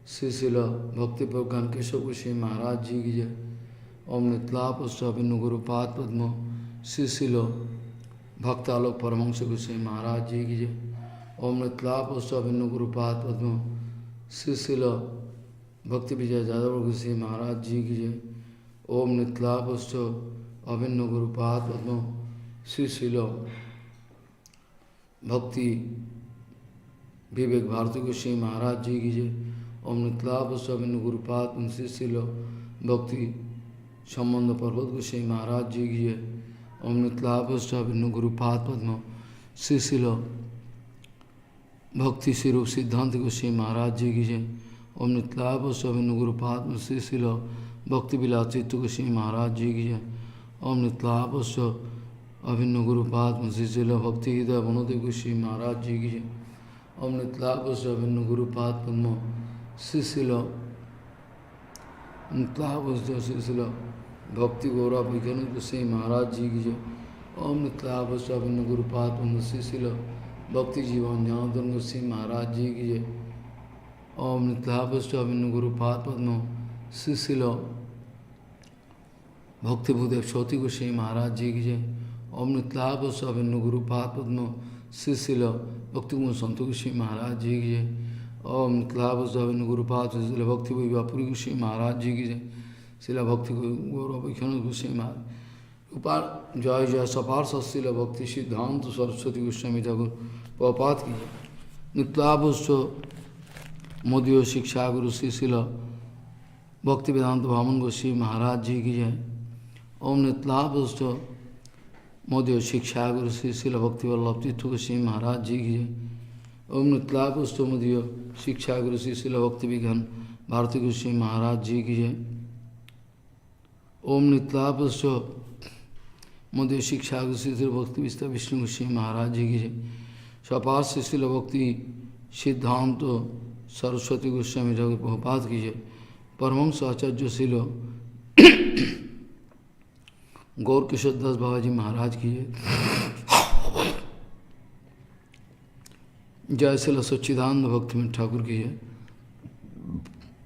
श्री शिला भक्ति प्रज्ञान केशव गोस्वामी महाराज जी की जय। ओम नितलापस्थ अभिन्न गुरुपाद पद्म श्री शिला भक्तालोक परमहंस गोस्वामी महाराज जी की जय। ओम नितलापस्थ अभिन्न गुरुपाद पद्म श्री शिला भक्ति विजय जादव गोस्वामी महाराज जी की जय। ओम नितलापस्थ अभिन्न गुरुपाद पद्म श्री शिला भक्ति विवेक भारती गोस्वामी महाराज जी की जय। ओम नितलापस्थ अभिन्न गुरुपाद पद्म श्री शिला भक्ति संबंध पर्वत गोस्वामी महाराज जी की जय। ओम नितलापस्थ अभिन्न गुरुपाद पद्म श्री शिला भक्ति स्वरूप सिद्धांत गोस्वामी महाराज जी की जय। ओम नितलापस्थ अभिन्न गुरुपाद पद्म श्री शिला भक्ति विलासित गोस्वामी महाराज जी की जय। ओम नितलापस्थ अभिन्न गुरुपाद पद्म श्री शिला भक्ति हृदय वनोदेव गोस्वामी महाराज जी की जय। ओम नितलापस्थ अभिन्न गुरुपाद पद्म श्री शिला नितलापस्थ श्री शिला भक्ति गौरव विज्ञान गोस्वामी महाराज जी की जय। ओम नितलापस्थ अभिन्न गुरुपाद पद्म श्री शिला भक्ति जीवन जनार्दन गोस्वामी महाराज जी की जय। ओम नितलापस्थ अभिन्न गुरुपाद पद्म श्री शिला भक्ति भूदेव छोटी गोस्वामी महाराज जी की जय। ओम नितलापस्थ अभिन्न गुरुपाद पद्म श्री शिला भक्ति गुण संत गोस्वामी महाराज जी की जय। ओम नितलापस्थ अभिन्न गुरुपाद श्री शिला भक्ति व्यापुरी गोस्वामी महाराज जी की जय। शिला भक्ति गौरव विख्यान गोस्वामी महाराज जय जय सपार शिला भक्ति सिद्धांत सरस्वती गोस्वामी ठाकुर प्रपात की जय। नितलापस्थ मोदियो शिक्षा गुरु श्री शिला भक्ति वेदांत वामन गोस्वामी महाराज जी की जय। ओम नितलापस्थ मोदियो शिक्षा गुरु श्री शिला भक्ति वल्लभ तीर्थ गोस्वामी महाराज जी की जय। ओम नितलापस्थ मोदियो शिक्षा गुरु श्री शिला भक्ति विज्ञान भारती गोस्वामी महाराज जी की जय। ओम नितलापस्थ मोदियो शिक्षा गुरु श्री शिला भक्ति विस्तार विष्णु गोस्वामी महाराज जी की जय। सपार श्री शिला भक्ति सिद्धांत सरस्वती गोस्वामी ठाकुर प्रभुपाद की जय। परमहंस आचार्य शिला गौर किशोर दास बाबाजी महाराज की जय। जय शिला सच्चिदानंद भक्तिमंत ठाकुर की जय।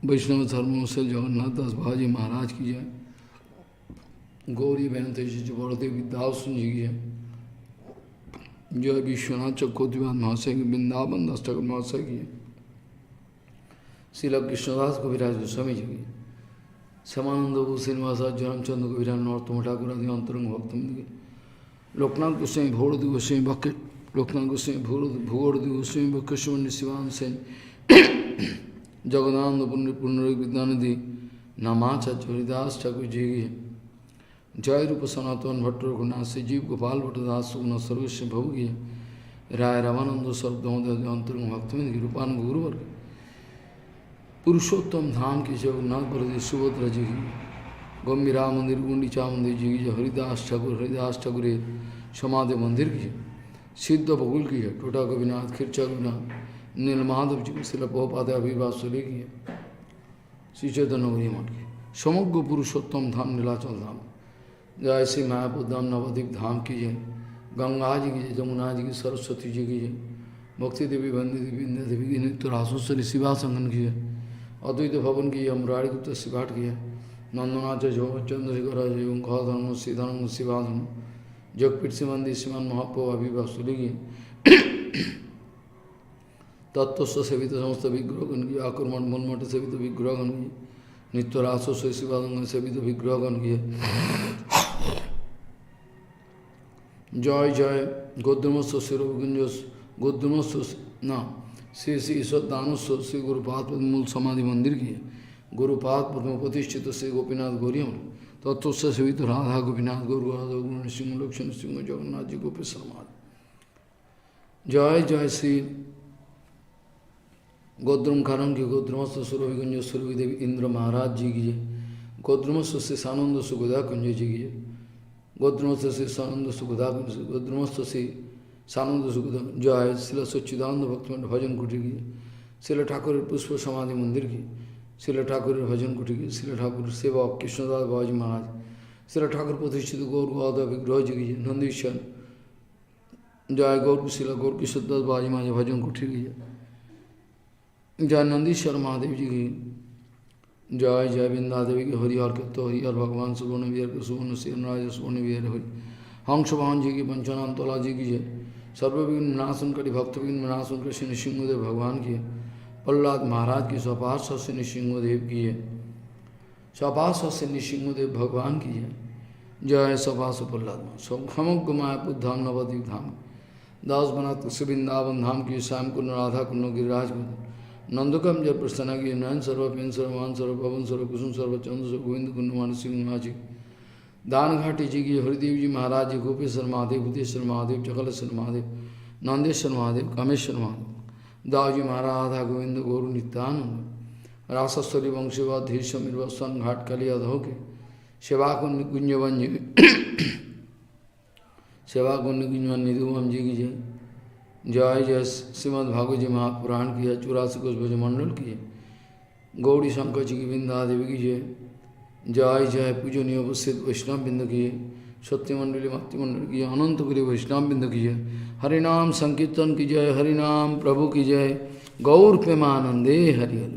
वैष्णव धर्म से जगन्नाथ दास बाबाजी महाराज की जय। गौरी बहन तेजी बड़देव विद्यासन जी की जय। जय विश्वनाथ चकोदिवान महाशय की वृंदावन दास ठाकुर महाशय की जय। शिला कृष्णदास कविराज गोस्वामी जी की श्यामानंद श्रीनिवास रामचंद्र कविराज नरोत्तम ठाकुर आदि अंतरंग भक्त लोकनाथ गोस्वामी भगवती गोस्वामी भक्त लोकनाथ गोस्वामी भगवती गोस्वामी भक्ष्यमंडी शिवान सेन जगदानंद पुनरिक विद्यानिधि नामाचार्य हरिदास ठाकुर जी की जय रूप सनातन भट्ट रघुनाथ से जीव गोपाल भट्टदास सुगुण सर्वेश्वर भव की राय रामानंद सर्वदोदय अंतरंग भक्तमिंद की रूपान गुरुवर्ग पुरुषोत्तम धाम की जगन्नाथ बलदेव सुभद्रा जी की गंभीरा मंदिर गुंडीचा मंदिर जी की हरिदास ठाकुर समाधि मंदिर की सिद्ध बकुल की है टोटा गोपीनाथ खिरचा गोपीनाथ नीलमाधव जी की शिला प्रभुपाद अभिवासुली की है श्री चैतन्य मठ की समग्र पुरुषोत्तम धाम नीलाचल धाम जय श्री मायापुर धाम नवद्वीप धाम की जय। गंगा जी की जय, जमुना जी की, सरस्वती जी की जय, भक्ति देवी बंदी देवी इंद्र देवी की नित्य रासोश्वरी शिवा संगन की जय। अद्वैत भवन की अमराड़ी गुप्त शिवाट की है नंदनाचार्य जो चंद्रशेखर जय ओंकार श्रीधर्म शिवाधर्म जगपीठ शिवानंदी शिवान महाप्रभु अभिवासुली की तत्व सेवित समस्त विग्रहगण की आक्रमण मूलमठ सेवित विग्रहगण की नित्य रासोश्वरी शिवागन सेवित विग्रहगण की जय जय गोद्रमस्व शिरोगुंज गोद्रमस्व ना श्री श्री ईश्वर दानस्व श्री गुरुपाद मूल समाधि मंदिर की है गुरुपाद पद्म प्रतिष्ठित श्री गोपीनाथ गौरियम तत्व सेवित राधा गोपीनाथ गौर राधा गुरु सिंह लक्ष्मण सिंह जगन्नाथ जी गोपी समाधि जय जय श्री गोद्रम खानम की गोद्रमस्व सुरभिकुंज सुरभि देवी इंद्र महाराज जी की जय। गोद्रमस्व श्री सानंद सुगोदा कुंज जी की जय। गोद्रमस्व श्री सानंद सुगोदा कुंज गोद्रमस्व श्री सानंद सुगोदा जय शिला सच्चिदानंद भक्तमंड भजन कुटी की शिला ठाकुर पुष्प समाधि मंदिर की शिला ठाकुर भजन कुटी की शिला ठाकुर सेवक कृष्णदास बाबाजी महाराज शिला ठाकुर प्रतिष्ठित गौर गोदा विग्रह जी की नंदीश्वर जय गौर शिला गौर किशोरदास बाबाजी महाराज भजन कुटी की जय नंदीश्वर महादेव जी की जय। जय वृंदा देवी की हरि हर कृत्य हरि हर भगवान सुवर्ण विहार के सुवर्ण सेनराज सुवर्ण विहार हरि हंस भगवान जी की पंचानन तोला जी की जय। सर्वविघ्न विनाशन करी भक्त विघ्न विनाशन कर श्री नृसिंहदेव भगवान की है। प्रहलाद महाराज की स्वपार्श से नृसिंहदेव की है। स्वपार्श से नृसिंहदेव भगवान की है। जय स्वपार्श प्रहलाद समग्र मायापुर धाम नवद्वीप धाम दास बना तुलसी वृंदावन धाम की श्याम कुंड राधा कुंड गिरिराज नंदुकम जय प्रसन्न की नयन सर्वपेन सर्वमान सर्व पवन सर्व कुसुम सर्व चंद्र सर्व गोविंद कुंड मानसी जी दान घाटी जी की हरिदेव जी महाराज जी गोपेश्वर महादेव बुद्धेश्वर महादेव जगलेश्वर महादेव नंदेश्वर महादेव कामेश्वर महादेव दाव जी महाराज राधा गोविंद गौर नित्यानंद रासस्वरी वंशीवा धीर समीर घाट कलिया धो के सेवा कुंजवंज सेवा कुंज कुंजवन निधुवम जी की जय। जय जय श्रीमद् भागवत जी महापुराण की है। 84 कोष भज मंडल की है। गौरी शंकर जी की वृंदा देवी की जय। जय जय पूजनीय उपस्थित वैष्णव बिंद की है। सत्य मंडली भक्ति मंडल की अनंत गुरु वैष्णव बिंद की है। हरिनाम संकीर्तन की जय। हरिनाम प्रभु की जय। गौर प्रेमानंदे हरि हरि।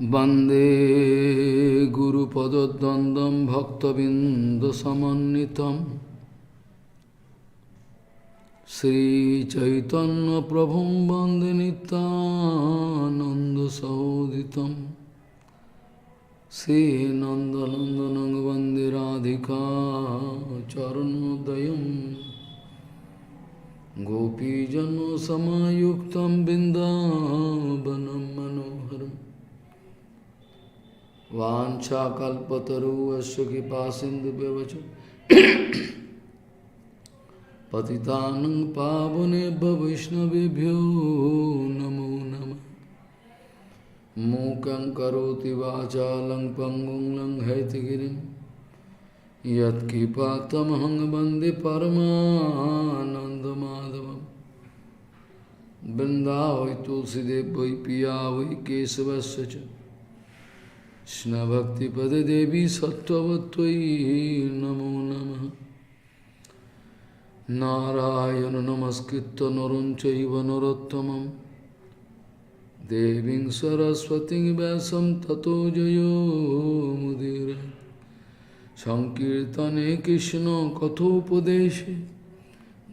वंदे गुरुपद्वंदं भक्तबिंदसमन्वितं श्रीचैतन्यप्रभुं वन्दे नित्यानन्दसहोदितं श्रीनन्दनन्दनं वन्दे राधिका चरणोदयं गोपीजनसमायुक्तं बिन्दावनं मनोहरम् वाञ्छाकल्पतरुश्च कृपासिन्धुभ्यश्च पतितानं पावनेभ्यो वैष्णवेभ्यो नमो नमः। मूकं करोति वाचालं पङ्गुं लङ्घयितगिरिं यत्कृपातमहं वन्दे परमानन्दमाधवं। वृन्दावै तुलसीदेव वै पिया वै केशवस्य च कृष्णभक्तिपदे देवी सत्त्ववत्त्वयि नमो नमः। नारायण नमस्कृत्य नरं चैव नरोत्तमं Deving Saraswati Vyasam Tato Jayo Mudira Sankirtane Krishna Kathopadeshe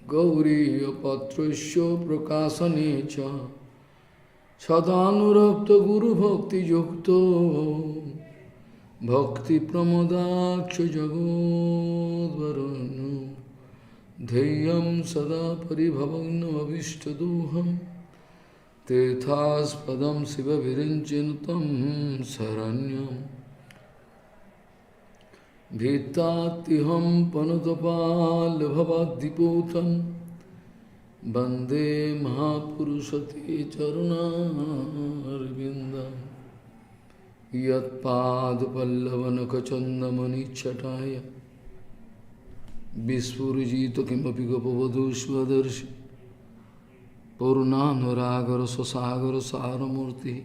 Gauriya Patrasya Prakasanecha Sadhanurabta Guru Bhakti Yukto Bhakti Pramodaksha Jagodvarano Dheyam Sada Paribhavagna Avishtaduham Tethas Padam Siva Virinchintam Saranyam Bhitatiham Panutapal Bhavadiputam Bande Mahapurusati Charunarvindam Yat Pad Pallavanakachandamani Chataya Vispurjita Kimapi Gopavadu Swadarshi Purnanuragara Sasagara Saramurti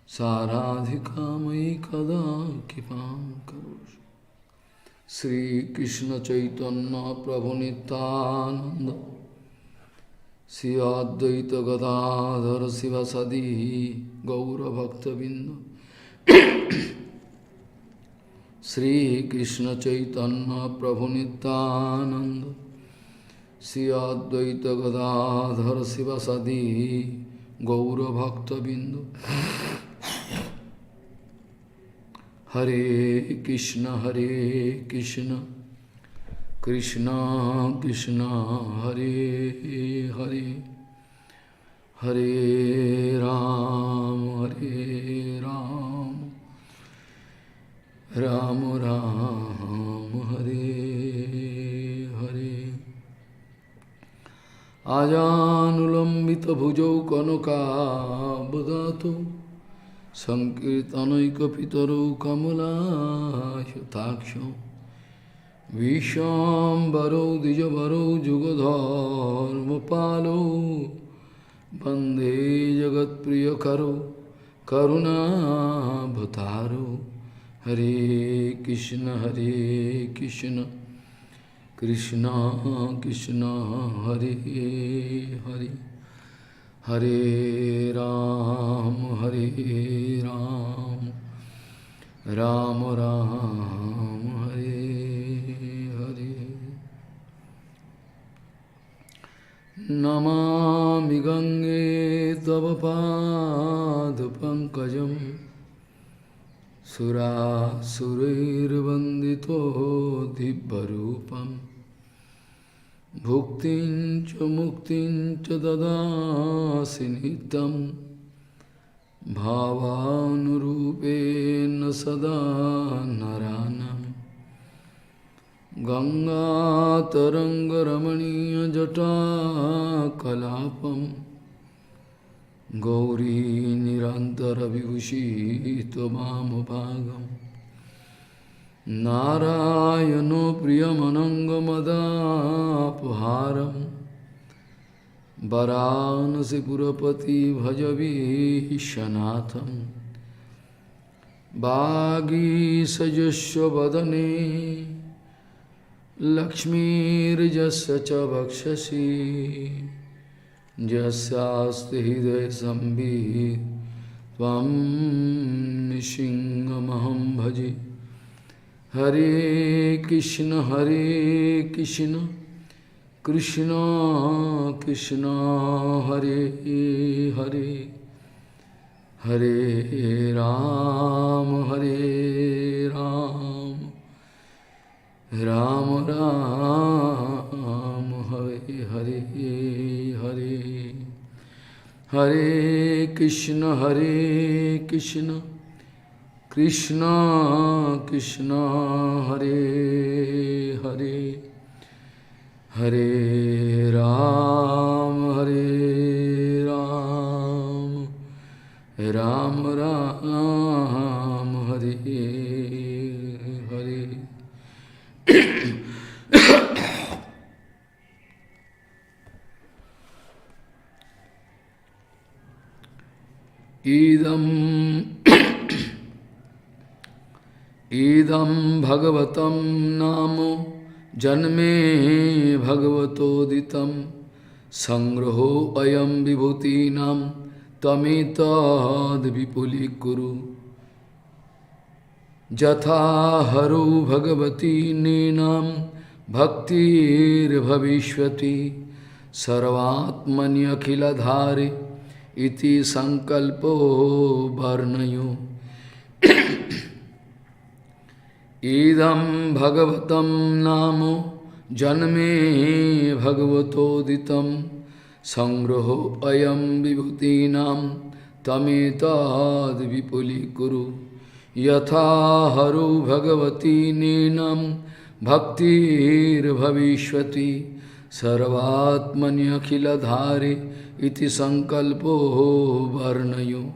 Saradhikamai Kada Kipam Karush Sri Krishna Chaitanya Prabhu Nityananda Sri Advaita Gadadhara Sivasadi Gaura Bhakta Binda Sri Krishna Chaitanya Prabhu Nityananda Sri Advaita Gadadhara Sivasadi Gaura Bhakta Binda Hare Krishna Krishna Krishna Hare Hare Hare Ram Ram Ram Hare Hare Ajanulambita bhujau kanaka budato Sankirtanaika pitaro kamala yutaksho Vishambaro dijabaro jugadharma palo Bande jagat priyakaro karuna bhataro Hare Krishna Krishna Krishna Hare Hare Hare Ram Ram Ram Hare Hare Namami Gange Tava Pad Pankajam Sura Surair Vandito Dibbarupam Bhuktin cha muktin cha dadasi nitam Bhavanurupena sada naranam Ganga taranga ramaniya jata kalapam Gauri nirantara vibhushi tvam bhagam Narayano Priyamanangamadapaharam Varanasi Purapati Bhajavi Shanatham Bhagi Sajasya Vadane Lakshmi Jasya Cha Bhakshasi Jasyasti Hidaya Sambhi Tvam Nishingamaham Bhaji Hare Krishna Krishna Krishna Hare Hare Hare Ram Ram Ram Hare Hare Hare Hare Krishna Krishna Krishna Krishna Hare Hare Hare Ram Ram Ram Hare Hare Idam Bhagavatam Namo Janme Bhagavatoditam Sangraho Ayam Vibhutinam tametad vipulikuru. Jatha haru bhagavati nenam bhaktir bhavishvati sarvatmani akhiladhari iti sankalpo varnayo. Idam bhagavatam namo janme bhagavato ditam sangraho ayam vibhutinam tametad vipulikuru. Yatha haru bhagavati nenam bhaktir bhavishvati sarvatmani akhiladhari iti sankalpo varnayo.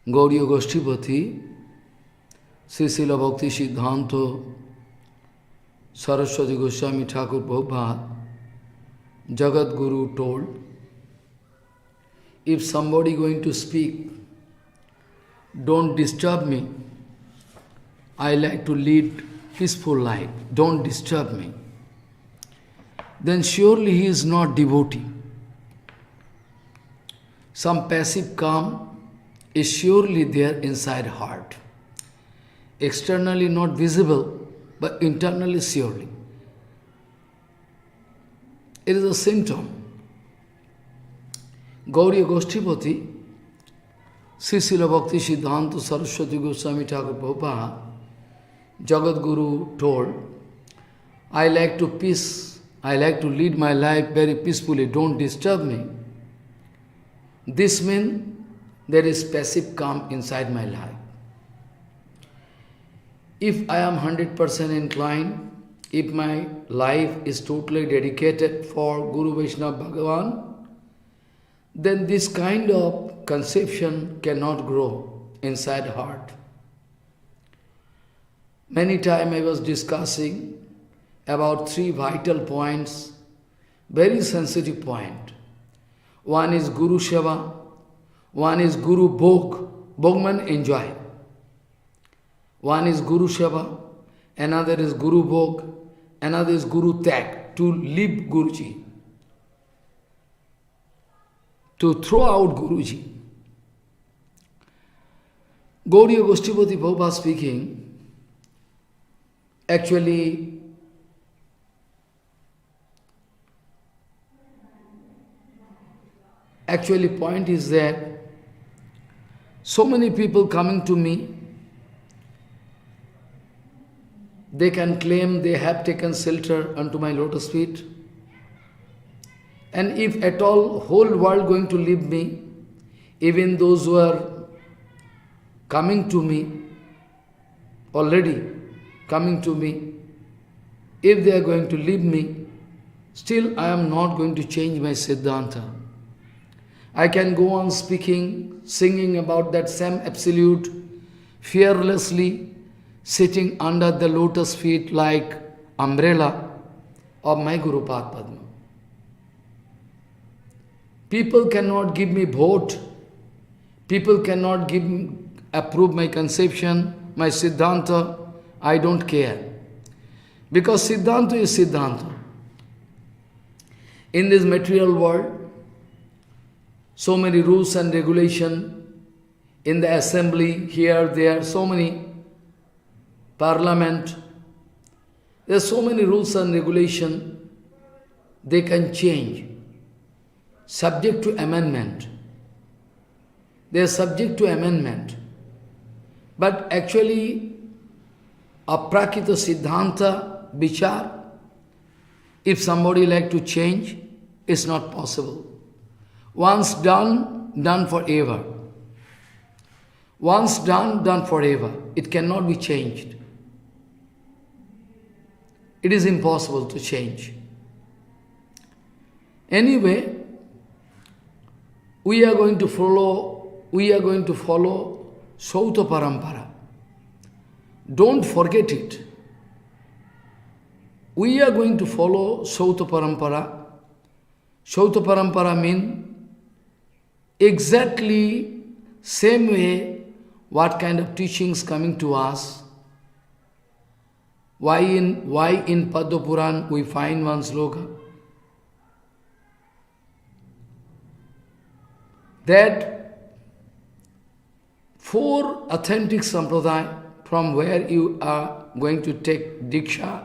Gauriya Goshtipati, Srila Bhaktisiddhanta Saraswati Goswami Thakur Prabhupada, Jagat Guru told, if somebody going to speak, don't disturb me. I like to lead peaceful life. Don't disturb me. Then surely he is not devotee. Some passive calm is surely there inside heart. Externally not visible, but internally surely. It is a symptom. Gauriya Goshtipati, Srila Bhaktisiddhanta Saraswati Goswami Thakur Prabhupada, Jagat Guru told, I like to lead my life very peacefully, don't disturb me. This means there is passive calm inside my life. If I am 100% inclined, if my life is totally dedicated for Guru Vaishnava Bhagavan, then this kind of conception cannot grow inside heart. Many times I was discussing about 3 vital points, very sensitive point. One is Guru Seva, one is Guru Bhog, Bhogman enjoy. One is Guru Seva, another is Guru Bhog, another is Guru Tag, to leave Guruji, to throw out Guruji. Gauriya Goshtipati Prabhupada speaking, actually point is that so many people coming to me, they can claim they have taken shelter unto my lotus feet. And if at all whole world going to leave me, even those who are coming to me, already coming to me, if they are going to leave me, still I am not going to change my Siddhanta. I can go on speaking, singing about that same absolute, fearlessly, sitting under the lotus feet like umbrella of my Guru Padma. People cannot give me vote, people cannot approve my conception, my Siddhanta, I don't care. Because Siddhanta is Siddhanta. In this material world, so many rules and regulation in the assembly, here, there, so many parliament. There are so many rules and regulation, they can change, subject to amendment. They are subject to amendment. But actually, aprakita Siddhanta, Vichar, if somebody like to change, it's not possible. Once done, done forever. Once done, done forever. It cannot be changed. It is impossible to change. Anyway, we are going to follow Sauta Parampara. Don't forget it. We are going to follow Sauta Parampara. Sauta Parampara means exactly same way what kind of teachings coming to us. Why in Padma Puran we find one sloka? that four authentic sampradaya from where you are going to take diksha,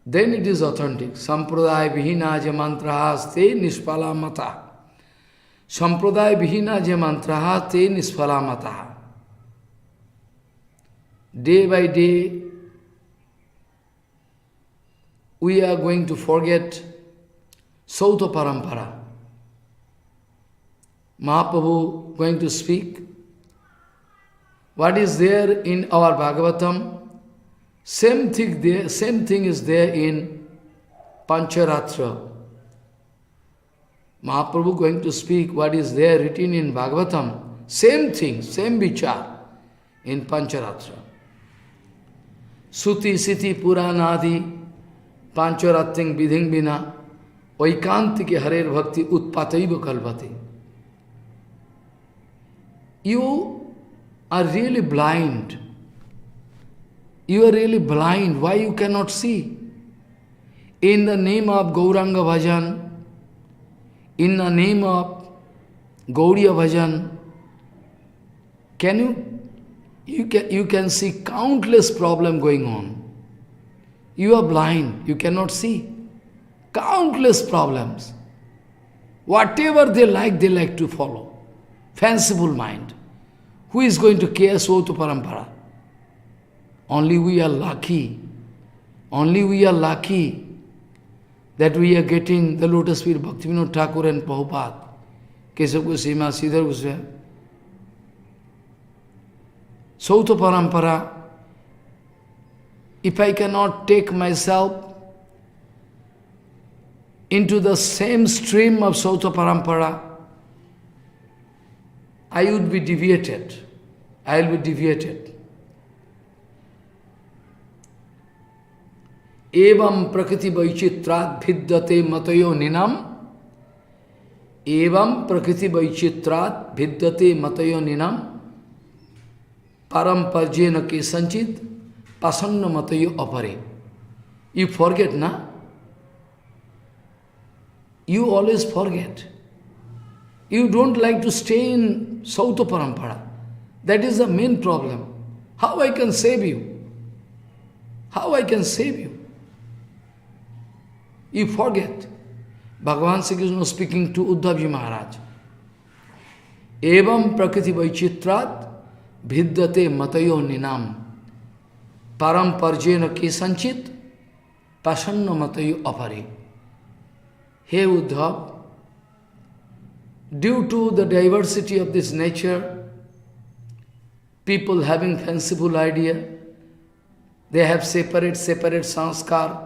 then it is authentic. Sampradaya vihina je mantraha te nispala mata. Sampradaya vihina je mantraha te nispala mata. Day by day, we are going to forget Sauta Parampara. Mahaprabhu going to speak. What is there in our Bhagavatam? Same thing is there in Pancharatra. Mahaprabhu going to speak what is there written in Bhagavatam. Same thing, same vichar in Pancharatra. Suti, Siti, Puranadi, Pancharating, Vidhing Bina, Vaikantiki Harer Bhakti Utpataiva Kalvati. You are really blind. You are really blind. Why you cannot see? In the name of Gauranga Bhajan, in the name of Gauriya Bhajan, you can see countless problems going on. You are blind, you cannot see. Countless problems. Whatever they like to follow. Fanciful mind. Who is going to care Sauta Parampara? Only we are lucky. Only we are lucky that we are getting the lotus feet Bhaktivinoda Thakur and Prabhupada, Keshav Goswami, Sridhar Goswami. Sauta Parampara, if I cannot take myself into the same stream of Sauta Parampara, I would be deviated. I will be deviated. Evam prakriti vaichitrat bhiddate matayo ninam. Evam prakriti vaichitrat bhiddate matayo ninam. Paramparjena ke sanchit pasanna matayo apare. You forget, na? You always forget. You don't like to stay in Sauta Parampara. That is the main problem. How I can save you? How I can save you? You forget. Bhagavan Sri Krishna was speaking to Uddhavji Maharaj. Evam prakriti vaichitrat bhiddate matayo ninam. Param parjena ki sanchit pasanna matayo apare. Hey Uddhav, due to the diversity of this nature, people having fanciful idea, they have separate sanskar.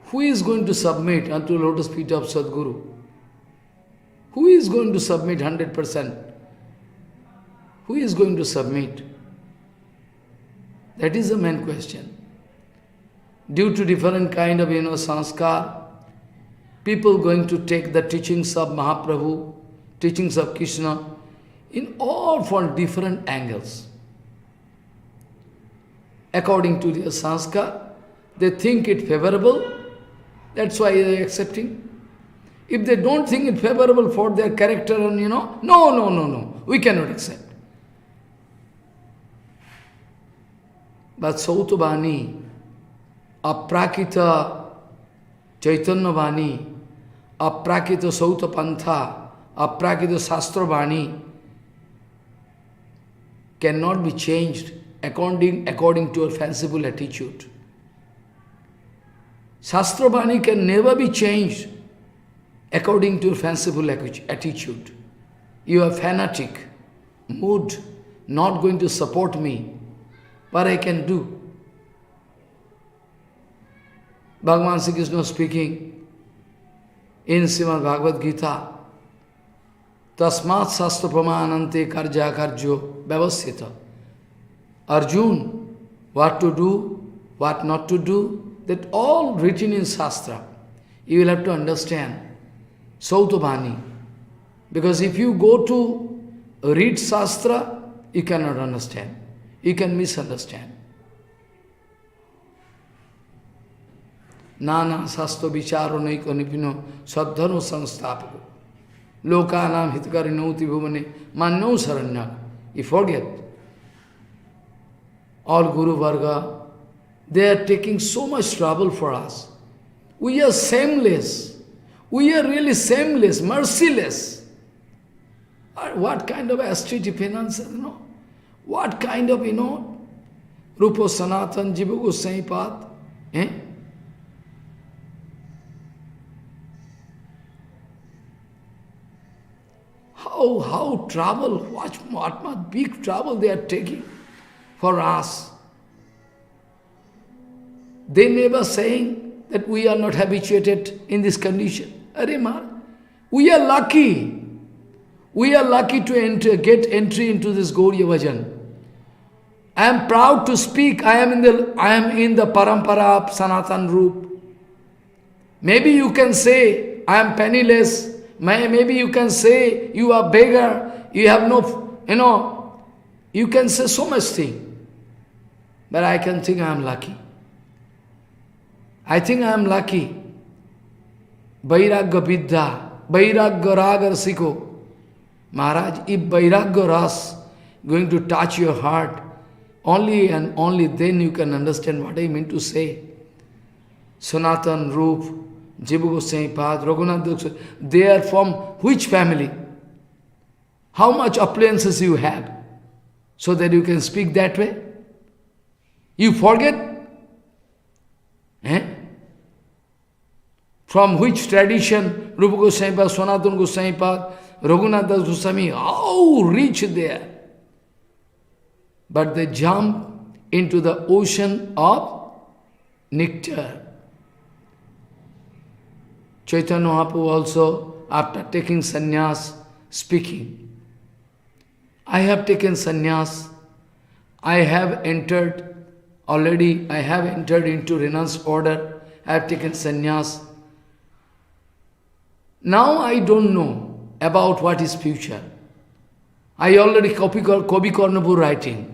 Who is going to submit unto lotus feet of Sadguru? Who is going to submit 100%? Who is going to submit? That is the main question. Due to different kind of, sanskar, people going to take the teachings of Mahaprabhu, teachings of Krishna, in all from different angles. According to their sanskar, they think it favorable, that's why they are accepting. If they don't think it favorable for their character and, no, we cannot accept. But Sauta Vani, Aprakita Chaitanya Vani, Aprakita Sauta Pantha, Aprakita Sastra Vani cannot be changed according to a fanciful attitude. Shastra Vani can never be changed according to a fanciful attitude. You are fanatic, mood, not going to support me. What I can do? Bhagavan Sri Krishna speaking in Srimad Bhagavad Gita, Tasmat Sastra Pramanante Karja Karjo Vyavasthita. Arjun, what to do, what not to do, that all written in Shastra. You will have to understand Sauta Vani. Because if you go to read Shastra, you cannot understand. You can misunderstand. Nana sasto vicharo naiko nipino sadhano samstapako. Lokanam hitkari nauti bhuvane manno saranya. You forget. All Guru Varga, they are taking so much trouble for us. We are shameless. We are really shameless, merciless. What kind of austerity penance, What kind of, Rupa Sanatan Jiva Goswami path? How trouble, what big trouble they are taking for us. They never saying that we are not habituated in this condition. We are lucky. We are lucky to get entry into this Gauriya Bhajan. I am proud to speak. I am in the parampara of Sanatan Roop. Maybe you can say I am penniless. Maybe you can say you are beggar. You have no, you can say so much thing. But I can think I am lucky. I think I am lucky. Vairagya Vidya, Vairagya Raga Rasiko. Maharaj, if Vairagya Ras going to touch your heart, only and only then you can understand what I mean to say. Sanatan Roop, Jiva Goswami Pad, Raghunath Goswami, they are from which family? How much appliances you have? So that you can speak that way? You forget? From which tradition, Rupa Goswami Pad, Sanatana Goswami Pad, Raghunath Goswami, how rich they are. But they jump into the ocean of nectar. Chaitanya Mahaprabhu also, after taking sannyas, speaking. I have taken sannyas. I have entered into renounced order. I have taken sannyas. Now I don't know about what is future. I already copy Karnapur writing,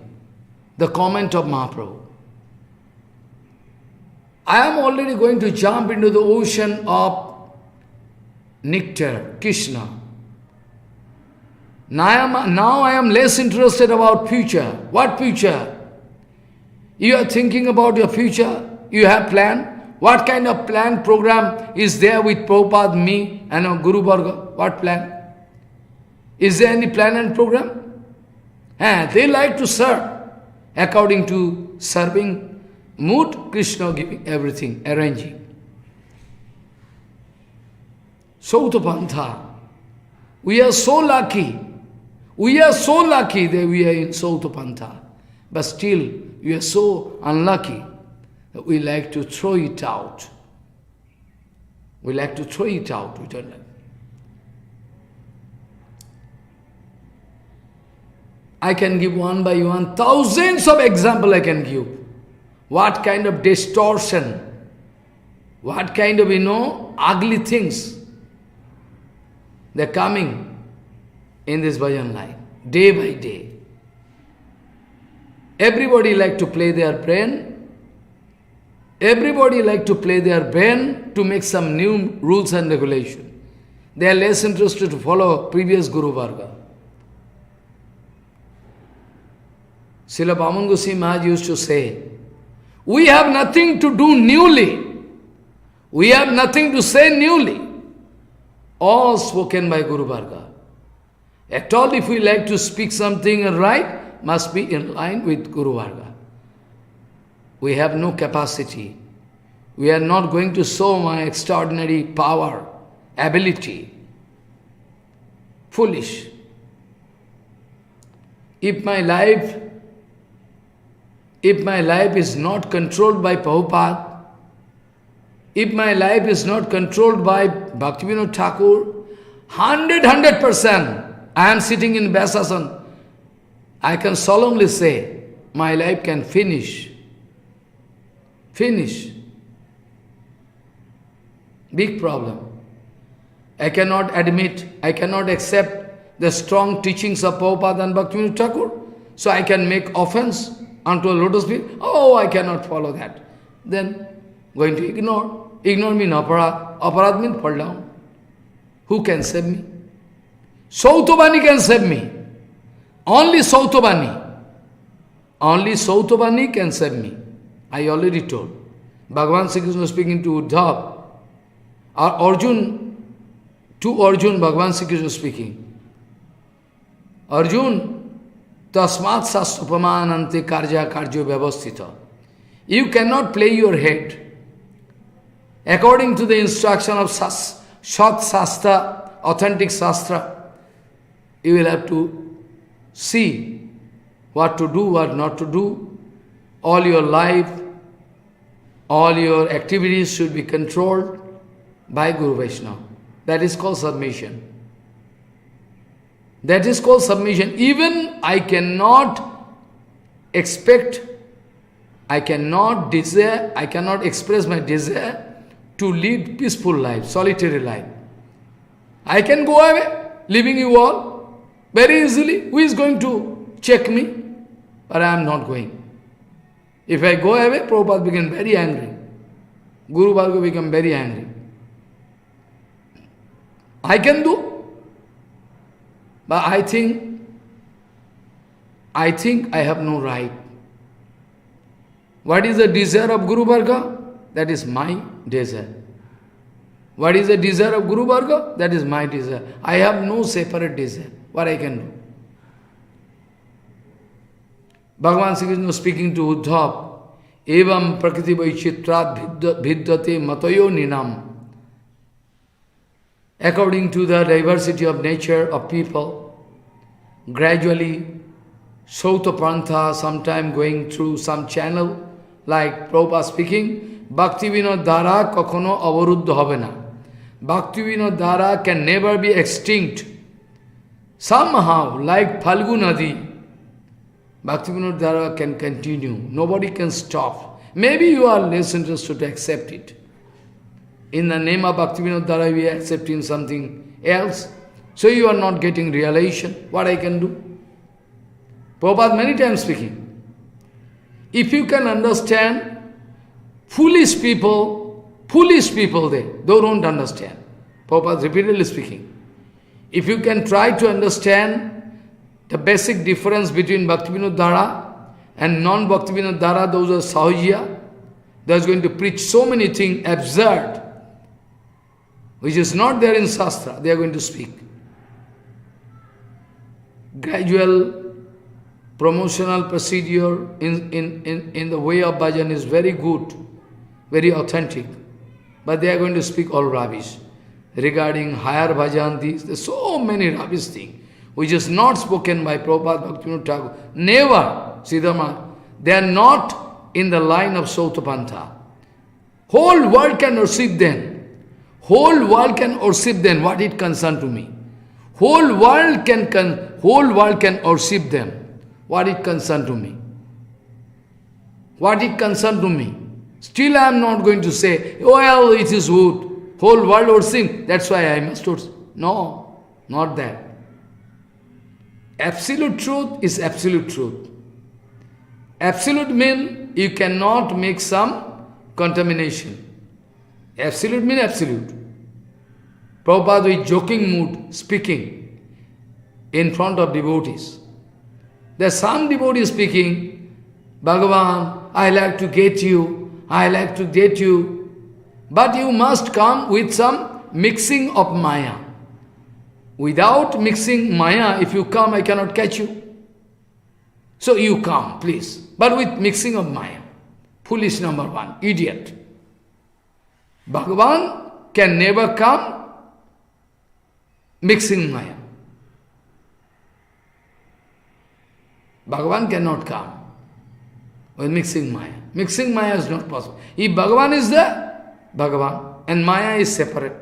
the comment of Mahaprabhu. I am already going to jump into the ocean of nectar, Krishna. Now I am less interested about future. What future? You are thinking about your future? You have plan? What kind of plan, program is there with Prabhupada, me and Guru Varga? What plan? Is there any plan and program? They like to serve. According to serving mood, Krishna giving everything, arranging. Sautapantha. We are so lucky. We are so lucky that we are in Sautapantha. But still, we are so unlucky that we like to throw it out. We like to throw it out. We don't like. I can give one by one, thousands of examples I can give. What kind of distortion, what kind of, ugly things they're coming in this bhajan life, day by day. Everybody like to play their brain. Everybody like to play their brain to make some new rules and regulations. They are less interested to follow previous Guru Varga. Srila Baba Maharaj used to say, we have nothing to do newly. We have nothing to say newly. All spoken by Guru Varga. At all, if we like to speak something and write, must be in line with Guru Varga. We have no capacity. We are not going to show my extraordinary power, ability. Foolish. If my life is not controlled by Prabhupada, if my life is not controlled by Bhaktivinoda Thakur, 100%, I am sitting in Vyasasana, I can solemnly say, my life can finish. Finish. Big problem. I cannot admit, I cannot accept the strong teachings of Prabhupada and Bhaktivinoda Thakur, so I can make offense unto a lotus feet. Oh, I cannot follow that. Then, going to ignore. ignore me in aparad. Aparad means fall down. Who can save me? Sautabani can save me. Only Sautabani. Only Sautabani can save me. I already told. Bhagavan Sri Krishna speaking to Uddhav, or Arjun, to Arjun, Bhagavan Sri Krishna speaking. Arjun, tasmat sastupamanante karja karjo vyavasthita. You cannot play your head. According to the instruction of Shat Shastra, authentic Shastra, you will have to see what to do, what not to do. All your life, all your activities should be controlled by Guru Vaishnava. That is called submission. That is called submission. Even I cannot expect, I cannot desire, I cannot express my desire to lead peaceful life, solitary life. I can go away, leaving you all, very easily. Who is going to check me? But I am not going. If I go away, Prabhupada became very angry. Guru Bhargava became very angry. I can do, but I think I have no right. What is the desire of Guru Bhargava? That is my desire. What is the desire of Guru Bhargava? That is my desire. I have no separate desire. What I can do? Bhagavan Sri Krishna speaking to Uddhav, evam prakriti vaichitrat bhiddate matayo ninam. According to the diversity of nature of people, gradually, Sautapantha, sometime going through some channel, like Prabhupada speaking, Bhakti Vinod Dhara kakono avaruddha hobe na. Bhakti Vinod Dhara can never be extinct. Somehow, like Phalgu Nadi, Bhakti Vinod Dhara can continue. Nobody can stop. Maybe you are less interested to accept it. In the name of Bhakti Vinod Dhara, we are accepting something else. So you are not getting realization. What I can do? Prabhupada many times speaking. If you can understand, foolish people they don't understand. Prabhupada repeatedly speaking. If you can try to understand the basic difference between Bhakti Vinod Dhara and non-Bhakti Vinod Dhara, those are Sahajya, they are going to preach so many things absurd, which is not there in Shastra, they are going to speak. Gradual promotional procedure in the way of bhajan is very good, very authentic. But they are going to speak all rubbish. Regarding higher bhajan, there's so many rubbish things, which is not spoken by Prabhupada Bhaktivinoda Thakur. Never, Siddhama. They are not in the line of Sautapantha. Whole world can worship them. Whole world can worship them. What it concern to me? Whole world can worship them. What it concern to me? What it concern to me? Still I am not going to say, oh well, it is good. Whole world worship, that's why I must worship. No, not that. Absolute truth is absolute truth. Absolute means you cannot make some contamination. Absolute means absolute. Prabhupada with joking mood speaking in front of devotees. There's some devotee speaking, Bhagavan, I like to get you, I like to get you. But you must come with some mixing of Maya. Without mixing Maya, if you come, I cannot catch you. So you come, please. But with mixing of Maya. Foolish number one, idiot. Bhagavan can never come mixing Maya. Bhagavan cannot come with mixing Maya. Mixing Maya is not possible. If Bhagavan is there, Bhagavan, and Maya is separate.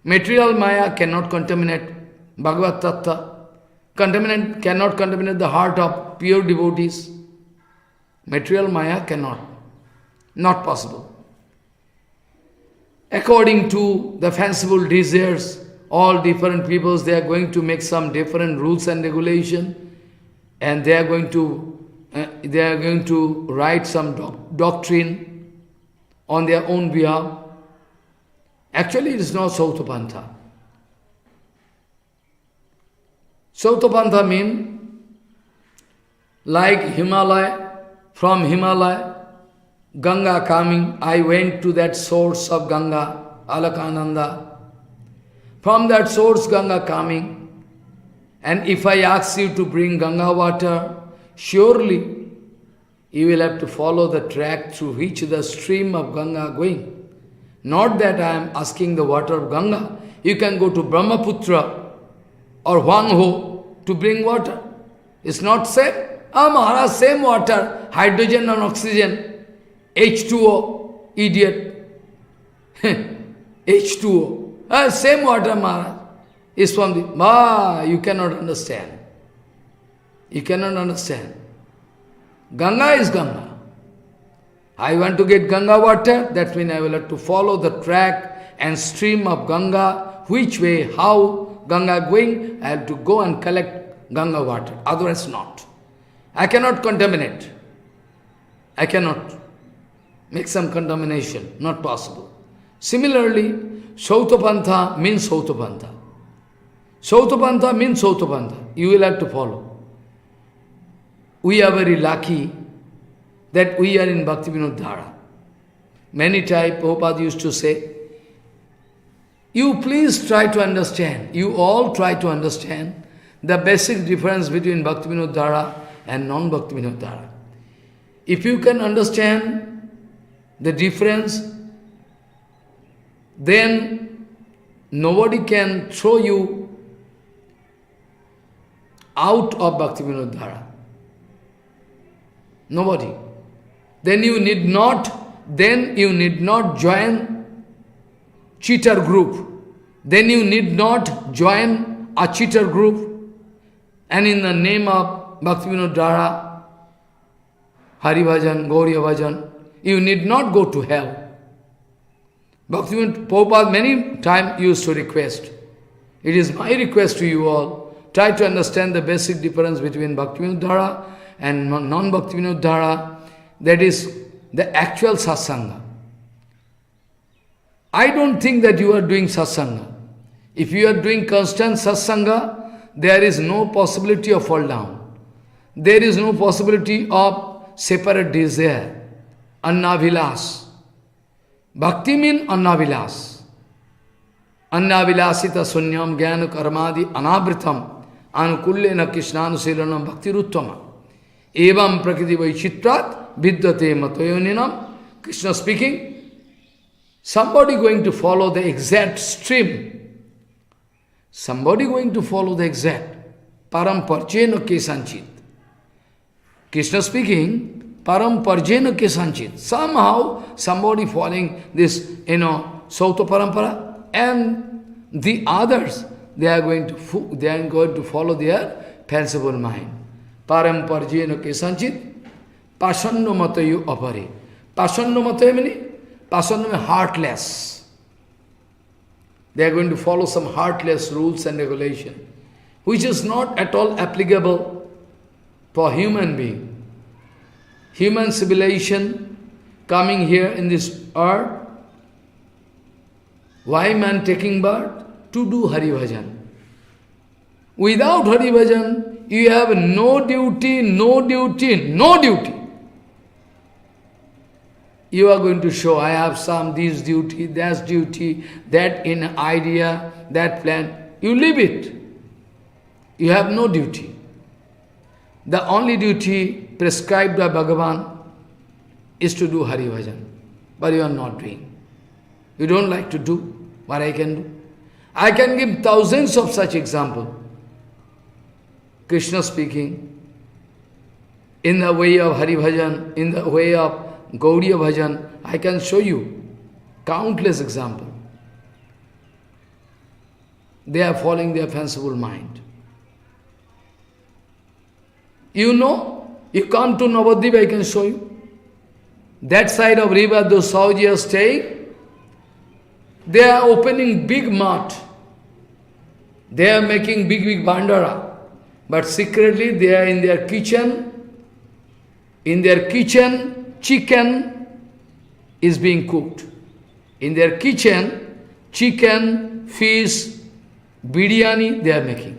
Material Maya cannot contaminate Bhagavad Tattva. Cannot contaminate the heart of pure devotees. Material Maya cannot. Not possible. According to the fanciful desires, all different peoples, they are going to make some different rules and regulation, and they are going to write some doctrine on their own behalf. Actually, it is not Sautapantha. Sautapantha means like Himalaya, from Himalaya, Ganga coming, I went to that source of Ganga, Alakananda. From that source, Ganga coming, and if I ask you to bring Ganga water, surely you will have to follow the track through which the stream of Ganga going. Not that I am asking the water of Ganga. You can go to Brahmaputra or Huangho to bring water. It's not same. Ah, Maharaj, same water, hydrogen and oxygen, H2O, idiot. H2O. Same water, Maharaj. Is from the... you cannot understand. You cannot understand. Ganga is Ganga. I want to get Ganga water, that means I will have to follow the track and stream of Ganga, which way, how Ganga going, I have to go and collect Ganga water, otherwise not. I cannot contaminate. I cannot make some contamination, not possible. Similarly, Sautapantha means Sautapantha. Sautapantha means Sautapantha. You will have to follow. We are very lucky that we are in Bhaktivinoda Dhara. Many times Prabhupada used to say, you please try to understand, you all try to understand the basic difference between Bhaktivinoda Dhara and non-Bhaktivinoda Dhara. If you can understand the difference, then nobody can throw you out of Bhaktivinoda Dhara. Nobody. Then you need not join cheater group. Then you need not join a cheater group. And in the name of Bhaktivinoda Dhara, Hari Bhajan, Gauriya Bhajan, you need not go to hell. Bhaktivinoda Prabhupada many times used to request. It is my request to you all, try to understand the basic difference between Bhaktivinoda Dhara and non-Bhaktivinoda Dhara. That is the actual satsanga. I don't think that you are doing satsanga. If you are doing constant satsanga, there is no possibility of fall down. There is no possibility of separate desire. Annavilas. Bhakti means annavilas. Annavilasita sunyam jnana karmadi anabritam anukullena krishnanushilanam bhakti ruttama. Evam prakriti vaichitrat vidyate matayoninam. Krishna speaking, somebody going to follow the exact stream. Somebody going to follow the exact. Param parjena kesanchit. Krishna speaking, param parjena kesanchit. Somehow, somebody following this, Sauta Parampara, and the others, they are going to follow their fanciful mind. Param parjena kesanchit. Pasanno matayu apare. Pasanno matayu means? Pasanno means heartless. They are going to follow some heartless rules and regulations, which is not at all applicable for human being. Human civilization coming here in this earth, why man taking birth? To do Hari Bhajan. Without Hari Bhajan, you have no duty, no duty, no duty. You are going to show, I have some, this duty, that in idea, that plan. You leave it. You have no duty. The only duty prescribed by Bhagavan is to do Hari Bhajan. But you are not doing. You don't like to do what I can do. I can give thousands of such examples. Krishna speaking, in the way of Hari Bhajan, in the way of Gauriya Bhajan, I can show you countless examples. They are following their fanciful mind. You know, you come to Navadvip, I can show you. That side of river, those Sauji are staying, they are opening big mart. They are making big bandara. But secretly they are in their kitchen. In their kitchen, chicken is being cooked. In their kitchen, chicken, fish, biryani they are making.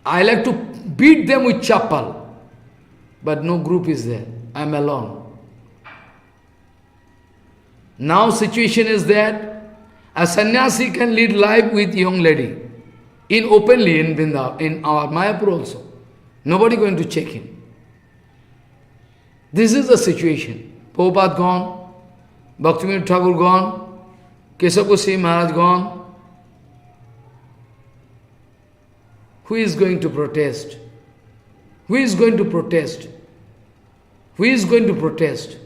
I like to beat them with chappal, but no group is there. I am alone. Now situation is that a sannyasi can lead life with young lady in openly in Vrindavan, in our Mayapur also. Nobody going to check him. This is the situation. Prabhupada gone, Bhaktivinoda Thakur gone, Kesava Goswami Maharaj gone. Who is going to protest? Who is going to protest? Who is going to protest?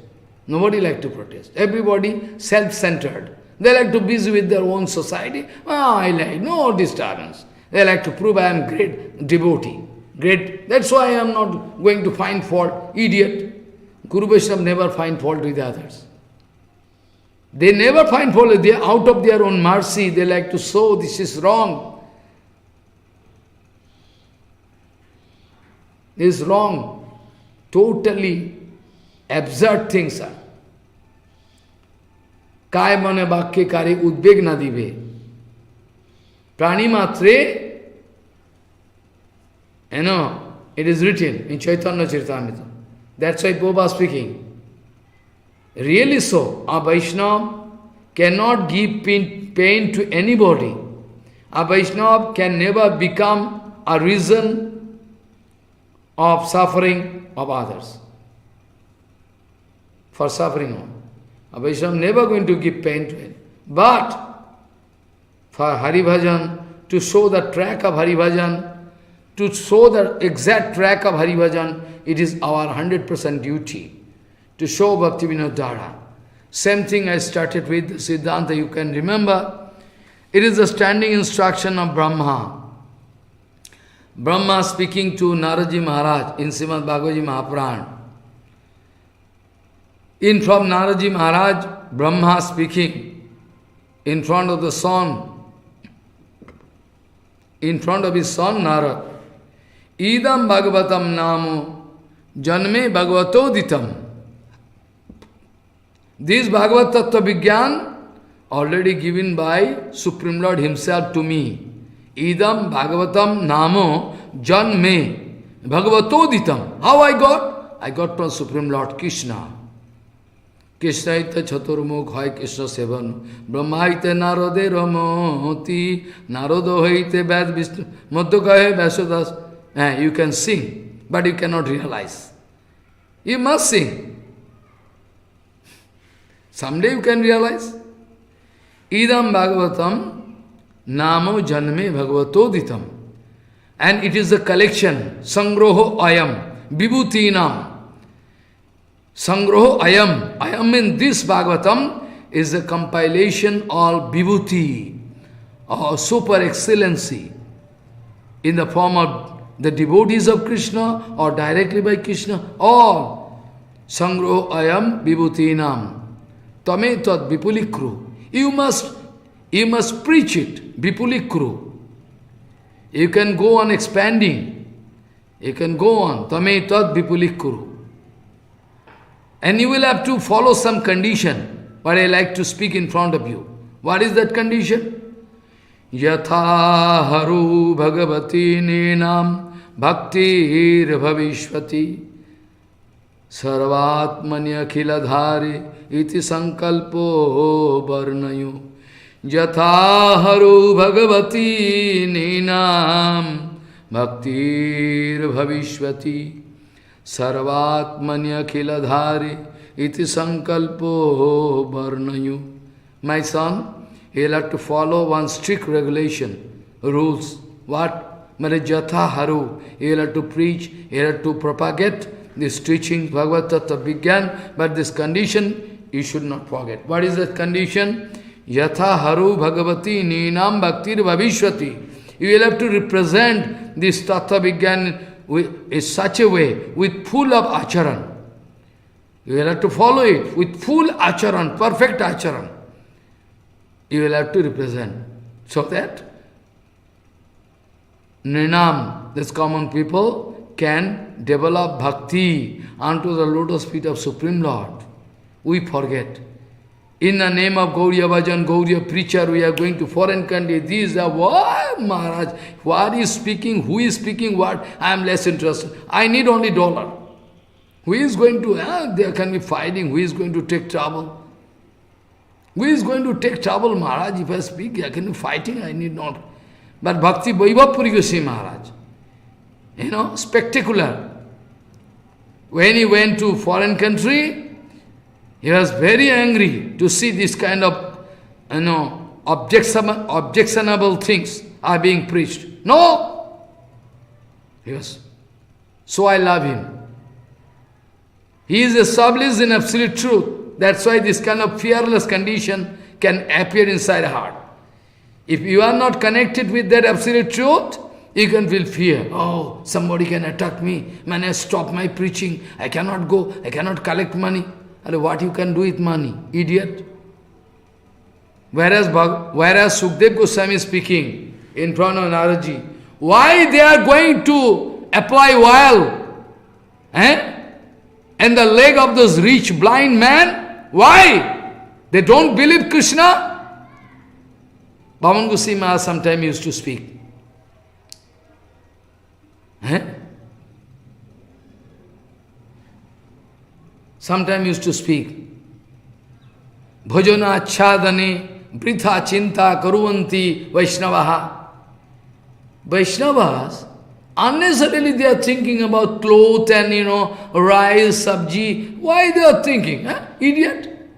Nobody like to protest. Everybody self-centered. They like to be busy with their own society. I like no disturbance. They like to prove I am great devotee. Great. That's why I am not going to find fault. Idiot. Guru Vaishnava never find fault with others. They never find fault. They out of their own mercy. They like to show this is wrong. This is wrong. Totally absurd things are. Kaya mane bhakya kare udbeg na dive. Prani matre, it is written in Chaitanya Charitamrita. That's why Prabhupada speaking. Really so, a Vaishnava cannot give pain to anybody. A Vaishnava can never become a reason of suffering of others. For suffering. A Vaishnava never going to give pain to him. But for Hari Bhajan, to show the track of Hari Bhajan, to show the exact track of Hari Bhajan, it is our 100% duty to show Bhakti Vinod Dhara. Same thing I started with Siddhanta, you can remember. It is the standing instruction of Brahma. Brahma speaking to Naraji Maharaj in Srimad Bhagavaji Mahapuran. In from Naraji Maharaj, Brahma speaking in front of the son, in front of his son Narad. Idam Bhagavatam Namo Janme Bhagavato Ditam. This Bhagavad Tattva Vigyan already given by Supreme Lord himself to me. Idam Bhagavatam Namo Janme Bhagavato Ditam. How I got? I got from Supreme Lord Krishna. Krishna ite chaturmukh hai Krishna sevan. Brahma ite narode ramoti. Narodo haite Ved Vishnu. Madhukahe Vasudas. You can sing, but you cannot realize. You must sing. Someday you can realize. Idam Bhagavatam Namo Janme Bhagavato Ditam. And it is a collection. Sangroho Ayam. Vibhutinam. Sangroho Ayam. Ayam in this Bhagavatam is a compilation of Vibhuti, or super excellency, in the form of the devotees of Krishna or directly by Krishna. All. Sangroho Ayam Vibhutinam. Tame tad vipulikru. You must preach it. Vipulikru. You can go on expanding. You can go on. Tame tad vipulikru. And you will have to follow some condition, but I like to speak in front of you. What is that condition? Yatha haru bhagavati ninam bhaktir bhavishvati sarvatmanya khiladhari iti sankalpo varnayo. Yatha haru bhagavati ninam bhaktir bhavishvati sarvatmanya khiladhari iti sankalpo varnayo. My son, you'll have to follow one strict regulation, rules. What? Jatha haru. You'll have to preach, you'll have to propagate this teaching, Bhagavad Tattva Vigyan, but this condition you should not forget. What is that condition? Yatha haru bhagavati ninam bhaktir bhavishvati. You will have to represent this Tattva Vigyan in such a way, with full of acharan. You will have to follow it with full acharan, perfect acharan. You will have to represent. So that Ninam, this common people, can develop bhakti unto the lotus feet of Supreme Lord. We forget. In the name of Gauriya Bhajan, Gauriya preacher, we are going to foreign country. These are what, Maharaj? What is speaking? Who is speaking what? I am less interested. I need only dollar. Who is going to, there can be fighting. Who is going to take trouble? Who is going to take trouble, Maharaj? If I speak, there can be fighting. I need not. But Bhakti Vaibhav Puri Goswami Maharaj, spectacular. When he went to foreign country, he was very angry to see this kind of, objectionable things are being preached. No! Yes. So I love him. He is established in absolute truth. That's why this kind of fearless condition can appear inside the heart. If you are not connected with that absolute truth, you can feel fear. Oh, somebody can attack me. Man, I stop my preaching. I cannot go. I cannot collect money. What you can do with money? Idiot. Whereas Sukdev Goswami is speaking in front of Naraji, why they are going to apply oil? And the leg of this rich blind man? Why? They don't believe Krishna? Bhavan Goswami Maharaj sometimes used to speak. Sometimes used to speak. Bhajana achadane britha chinta karuvanti Vaishnavaha. Vaishnavas, unnecessarily they are thinking about clothes and, rice, sabji. Why they are thinking? Idiot.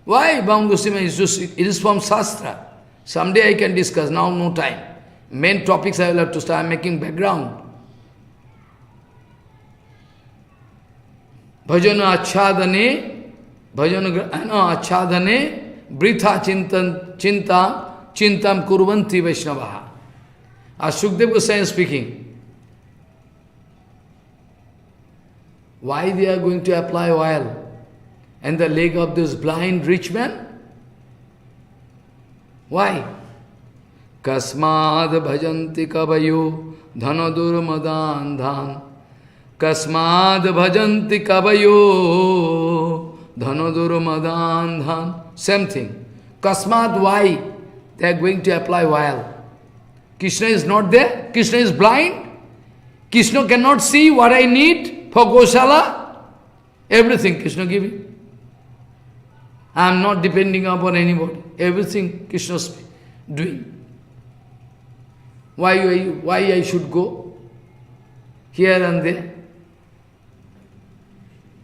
Why? Bhavan Goswami is just, it is from Shastra. Someday I can discuss, now no time. Main topics I will have to start making background. Bhajana achadane, britha chintam kurvanti Vaishnavaha. As Sukdev Goswami is speaking. Why they are going to apply oil? And the leg of this blind rich man? Why? Kasmad bhajanti kavayo dhanadur madandhan. Kasmad bhajanti kavayo dhanadur madandhan. Same thing. Kasmad, why? They are going to apply oil. Krishna is not there. Krishna is blind. Krishna cannot see what I need for Gosala. Everything Krishna giving. I am not depending upon anybody. Everything Krishna is doing. Why I should go here and there?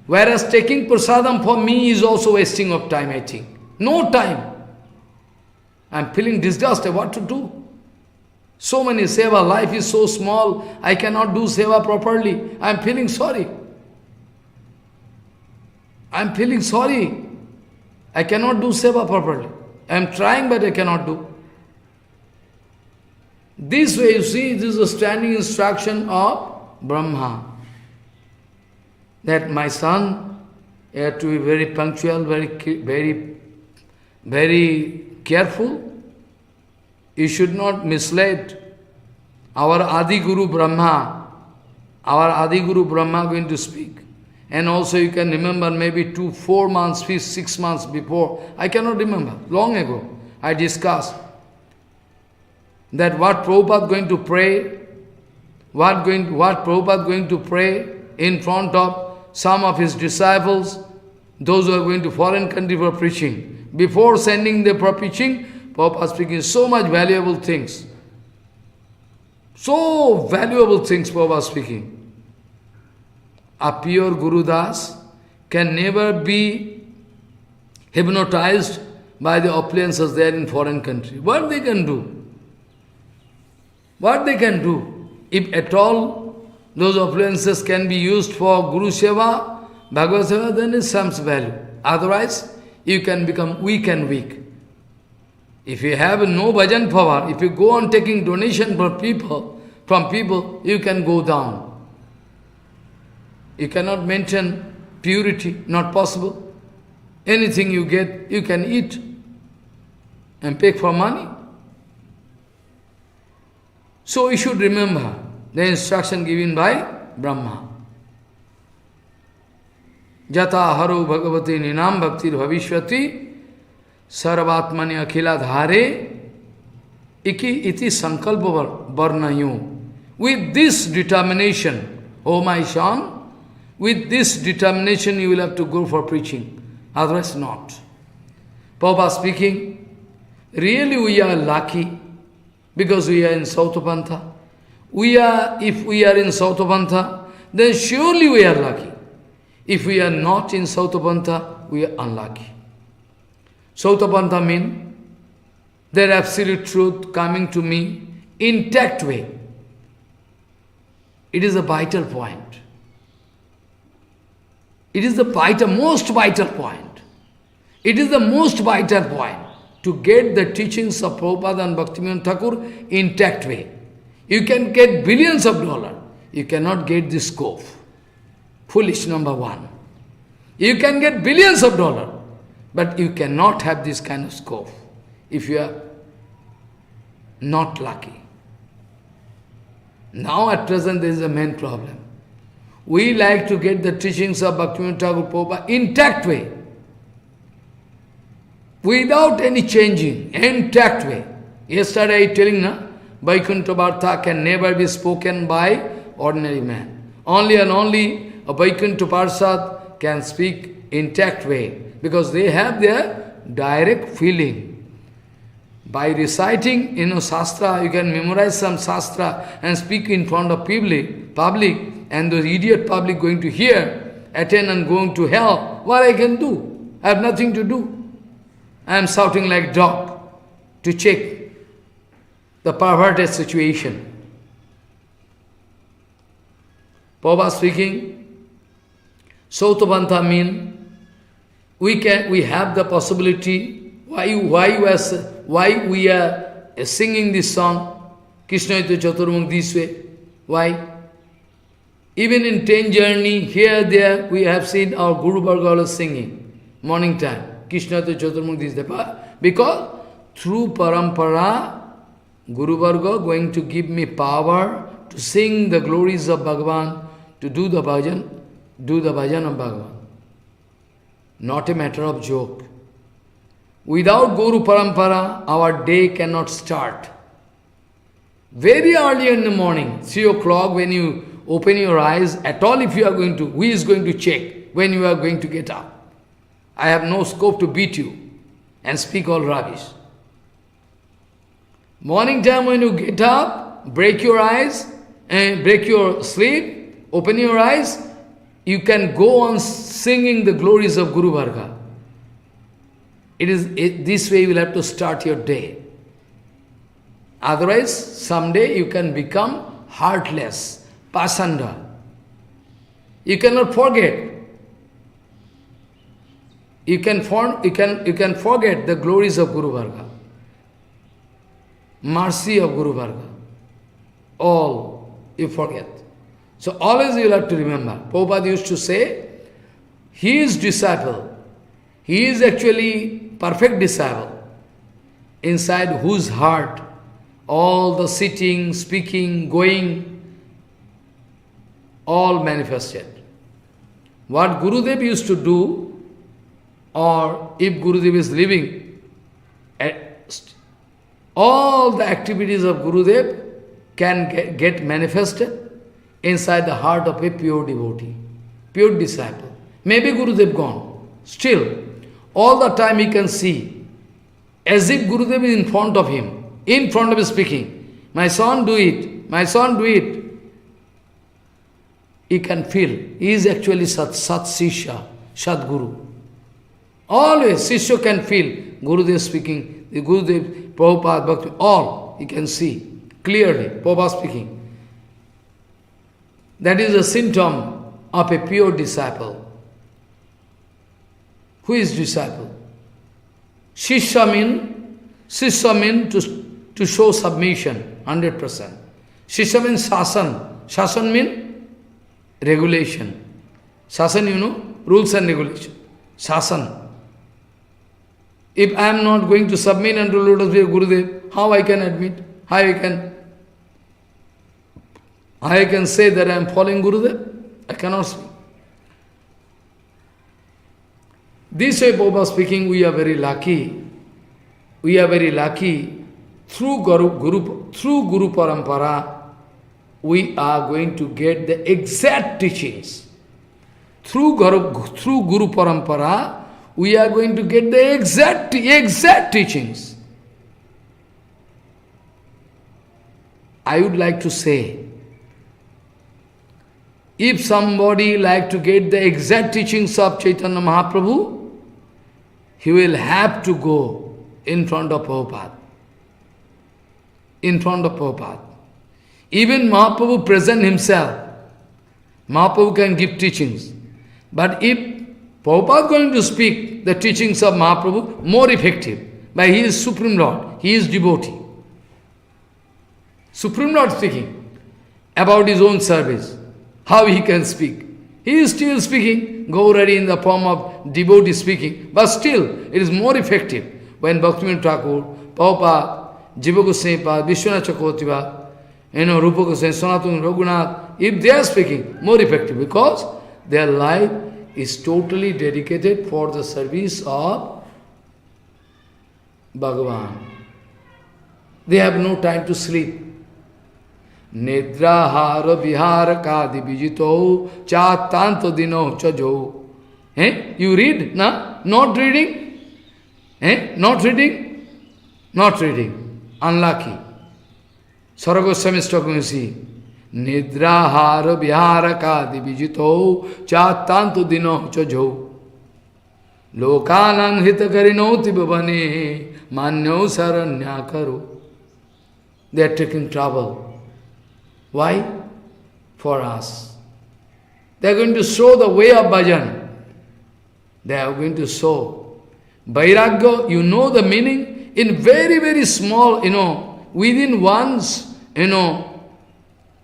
Whereas taking prasadam for me is also wasting of time, I think. No time. I am feeling disgusted. What to do? So many seva, life is so small, I cannot do seva properly. I am feeling sorry. I am feeling sorry. I cannot do seva properly. I am trying, but I cannot do. This way, you see, this is a standing instruction of Brahma. That my son, you have to be very punctual, very careful. You should not mislead our Adi Guru Brahma. Our Adi Guru Brahma going to speak. And also you can remember maybe 4 months, 6 months before. I cannot remember. Long ago, I discussed that what Prabhupada going to pray, what Prabhupada going to pray in front of some of his disciples, those who are going to foreign country for preaching. Before sending them for preaching, Prabhupada speaking so much valuable things. So valuable things Prabhupada speaking. A pure Guru Das can never be hypnotized by the opulences there in foreign country. What they can do? What they can do? If at all those opulences can be used for Guru Seva, Bhagavad Seva, then it comes value. Otherwise, you can become weak and weak. If you have no bhajan power, if you go on taking donation from people, you can go down. You cannot maintain purity, not possible. Anything you get, you can eat and pay for money. So you should remember the instruction given by Brahma. Jata haro bhagavati ninam bhaktir bhavishvati sarvatmani akhila dhare iki iti sankalpa varnayu. With this determination, oh my son, with this determination you will have to go for preaching, otherwise not. Prabhupada speaking, really we are lucky because we are in Sautapantha. If we are in Sautapantha, then surely we are lucky. If we are not in Sautapantha, we are unlucky. Sautapantha means their absolute truth coming to me intact way. It is a vital point. It is the most vital point. It is the most vital point to get the teachings of Prabhupada and Bhaktivinoda Thakur intact way. You can get billions of dollars. You cannot get this scope. Foolish number one. You can get billions of dollars, but you cannot have this kind of scope if you are not lucky. Now at present there is a main problem. We like to get the teachings of Bhaktivinoda Thakur Prabhupada intact way, without any changing, intact way. Yesterday I telling, Vaikuntha Vartha can never be spoken by ordinary man. Only and only a Vaikuntha Parsad can speak intact way, because they have their direct feeling. By reciting, Shastra, you can memorize some Shastra and speak in front of public, and those idiot public going to hear, attend and going to hell. What I can do? I have nothing to do. I am shouting like dog to check the perverted situation. Prabhupada speaking, Sautapantha means we have the possibility. Why we are singing this song, Krishna Ita Chaturmukh this way? Why? Even in 10 journey, here, there, we have seen our Guru Varga singing, morning time, Krishna Ita Chaturmukh this way. Because through parampara, Guru Varga going to give me power to sing the glories of Bhagavan, to do the bhajan of Bhagavan. Not a matter of joke. Without Guru Parampara, our day cannot start. Very early in the morning, 3 o'clock, when you open your eyes, at all if you are going to, who is going to check when you are going to get up? I have no scope to beat you and speak all rubbish. Morning time when you get up, break your eyes, and break your sleep, open your eyes, you can go on singing the glories of Guru Varga. This way you will have to start your day. Otherwise, someday you can become heartless, pasanda. You cannot forget. You can forget the glories of Guru Varga, mercy of Guru Varga. All you forget. So always you will have to remember. Prabhupada used to say, his disciple, he is actually perfect disciple, inside whose heart all the sitting, speaking, going, all manifested. What Gurudev used to do, or if Gurudev is living, all the activities of Gurudev can get manifested inside the heart of a pure devotee, pure disciple. Maybe Gurudev gone, still, all the time he can see, as if Gurudev is in front of him, in front of him speaking. My son, do it. My son, do it. He can feel. He is actually Sat Sishya, Sat Guru. Always Sishya can feel Gurudev speaking, the Gurudev, Prabhupada, Bhakti, all he can see clearly, Prabhupada speaking. That is a symptom of a pure disciple. Who is disciple? Shishya means to show submission, 100%. Shishya means sasan. Sasan means regulation. Sasan, you know, rules and regulation. Sasan. If I am not going to submit unto lotus feet of Gurudev, how I can admit? How I can say that I am following Gurudev? I cannot speak. This way, Prabhupada speaking, we are very lucky. We are very lucky. Through Guru Parampara, we are going to get the exact teachings. Through Guru Parampara, we are going to get the exact teachings. I would like to say, if somebody like to get the exact teachings of Chaitanya Mahaprabhu, he will have to go in front of Prabhupada. In front of Prabhupada. Even Mahaprabhu present himself, Mahaprabhu can give teachings. But if Prabhupada is going to speak the teachings of Mahaprabhu, more effective. But he is Supreme Lord, he is devotee. Supreme Lord speaking about his own service. How he can speak? He is still speaking, Gaurari in the form of devotee speaking, but still it is more effective when Bhaktivinoda Thakur, Prabhupada, Jiva Goswami, Vishwanath Chakravarti, Rupa Goswami, Sanatana Raghunath, if they are speaking, more effective because their life is totally dedicated for the service of Bhagavan. They have no time to sleep. Nidrahara vihara kadi vijito chatanto dino chajo. You read? Na? Not reading? Not reading? Not reading. Unlucky. Saragoswami is talking, you see. Nidrahara vihara kadi vijito chatanto dino chajo. Lokanang hitakarinoti bhavane manyo saranyakaru. They are taking trouble. Why? For us. They are going to show the way of bhajan. They are going to show. Vairagya, you know the meaning? In very, very small, within one's,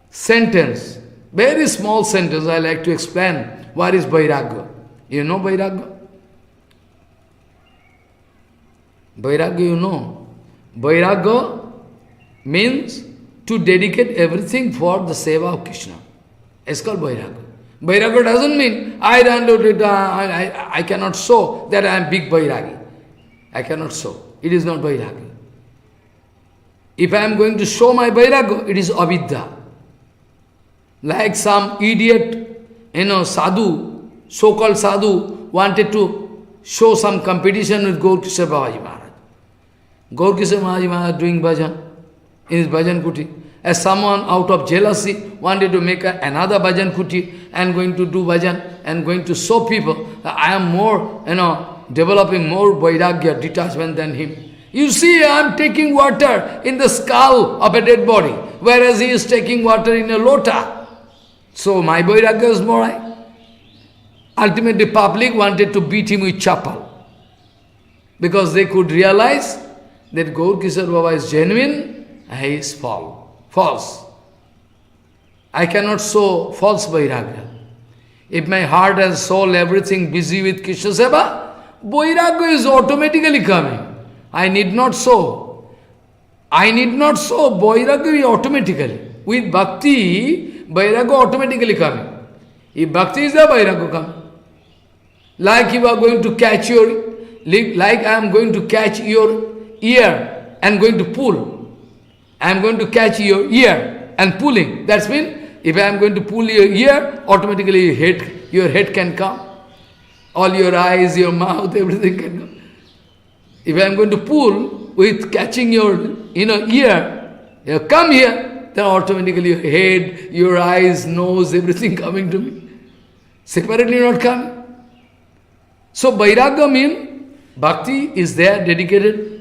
sentence, very small sentence, I like to explain what is Vairagya. You know Vairagya? Vairagya, you know. Vairagya means to dedicate everything for the seva of Krishna. It's called Vairagya. Vairagya doesn't mean, I cannot show that I am big Vairagi. I cannot show. It is not Vairagya. If I am going to show my Vairagya, it is Avidya. Like some idiot, sadhu, so-called sadhu, wanted to show some competition with Gaurkishore Babaji Maharaj. Gaurkishore Babaji Maharaj doing bhajan in his bhajan kuti. As someone out of jealousy wanted to make another bhajan kuti and going to do bhajan and going to show people that I am more, developing more vairagya, detachment than him. You see, I am taking water in the skull of a dead body, whereas he is taking water in a lota. So my vairagya is more high. Ultimately, public wanted to beat him with chappal because they could realize that Gaurkishore Baba is genuine and he is false. I cannot show false vairagya. If my heart and soul, everything busy with Krishna Seva, vairagya is automatically coming. I need not show. Vairagya automatically. With bhakti, vairagya automatically coming. If bhakti is there, vairagya coming. Like you are going to catch like I am going to catch your ear and going to pull. I am going to catch your ear and pulling. That means, if I am going to pull your ear, automatically your head can come. All your eyes, your mouth, everything can come. If I am going to pull with catching your ear, you come here, then automatically your head, your eyes, nose, everything coming to me. Separately not coming. So vairagya means bhakti is there dedicated.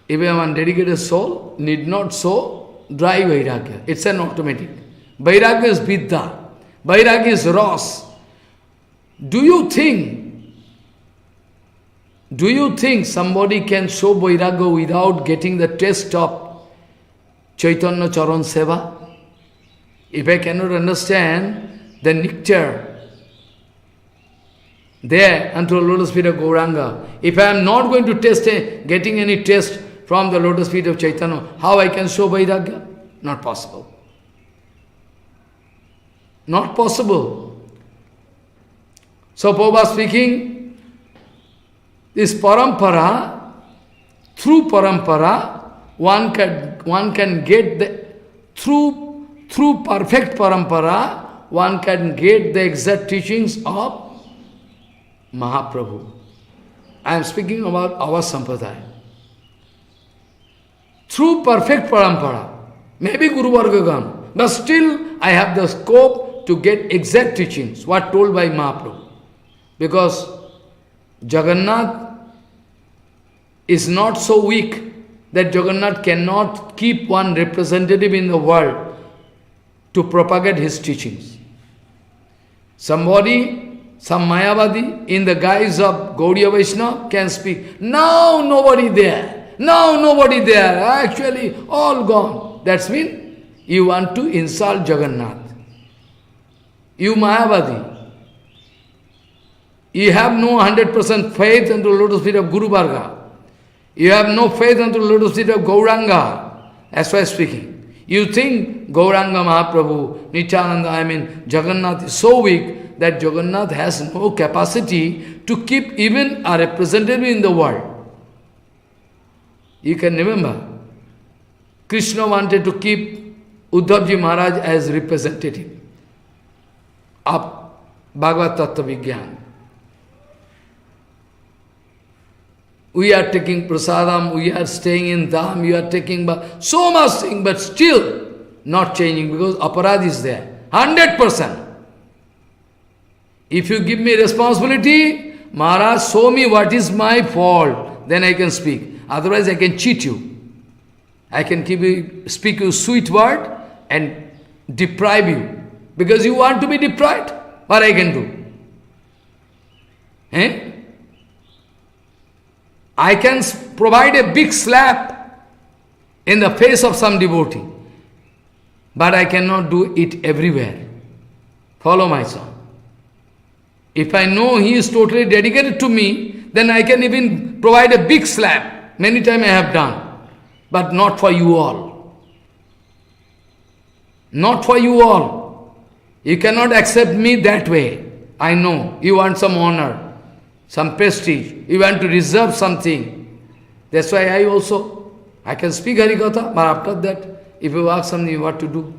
If I am a dedicated soul, need not so dry vairagya. It's an automatic. Vairagya is vidya. Vairagya is ras. Do you think somebody can show vairagya without getting the taste of Chaitanya Charan Seva? If I cannot understand the nectar there unto the lotus feet of Gauranga, if I am not going to getting any taste from the lotus feet of Chaitanya, how I can show vairagya? Not possible. Not possible. So Prabhupada speaking, This parampara, through parampara, one can get the, through perfect parampara, one can get the exact teachings of Mahaprabhu. I am speaking about our sampradaya. Through perfect parampara, maybe Guru Varga gone, but still I have the scope to get exact teachings, what told by Mahaprabhu. Because Jagannath is not so weak that Jagannath cannot keep one representative in the world to propagate his teachings. Somebody, some Mayavadi, in the guise of Gaudiya Vaishnava can speak. Now nobody there. Now nobody there. Actually, all gone. That's mean you want to insult Jagannath. You Mayavadi, you have no 100% faith into the lotus feet of Guru Varga. You have no faith into the lotus feet of Gauranga. That's why speaking. You think Gauranga Mahaprabhu, Nityananda, Jagannath is so weak that Jagannath has no capacity to keep even a representative in the world. You can remember, Krishna wanted to keep Uddhavji Maharaj as representative of Bhagavad Tattva Vigyan. We are taking prasadam, we are staying in dham, you are taking so much thing, but still not changing because aparad is there. 100%. If you give me responsibility, Maharaj, show me what is my fault, then I can speak. Otherwise I can cheat you. I can speak you sweet word and deprive you. Because you want to be deprived, what I can do? I can provide a big slap in the face of some devotee, but I cannot do it everywhere. Follow my son. If I know he is totally dedicated to me, then I can even provide a big slap. Many times I have done, but not for you all. Not for you all. You cannot accept me that way. I know you want some honor, some prestige, you want to reserve something. That's why I can speak HariKatha, but after that, if you ask something, what to do?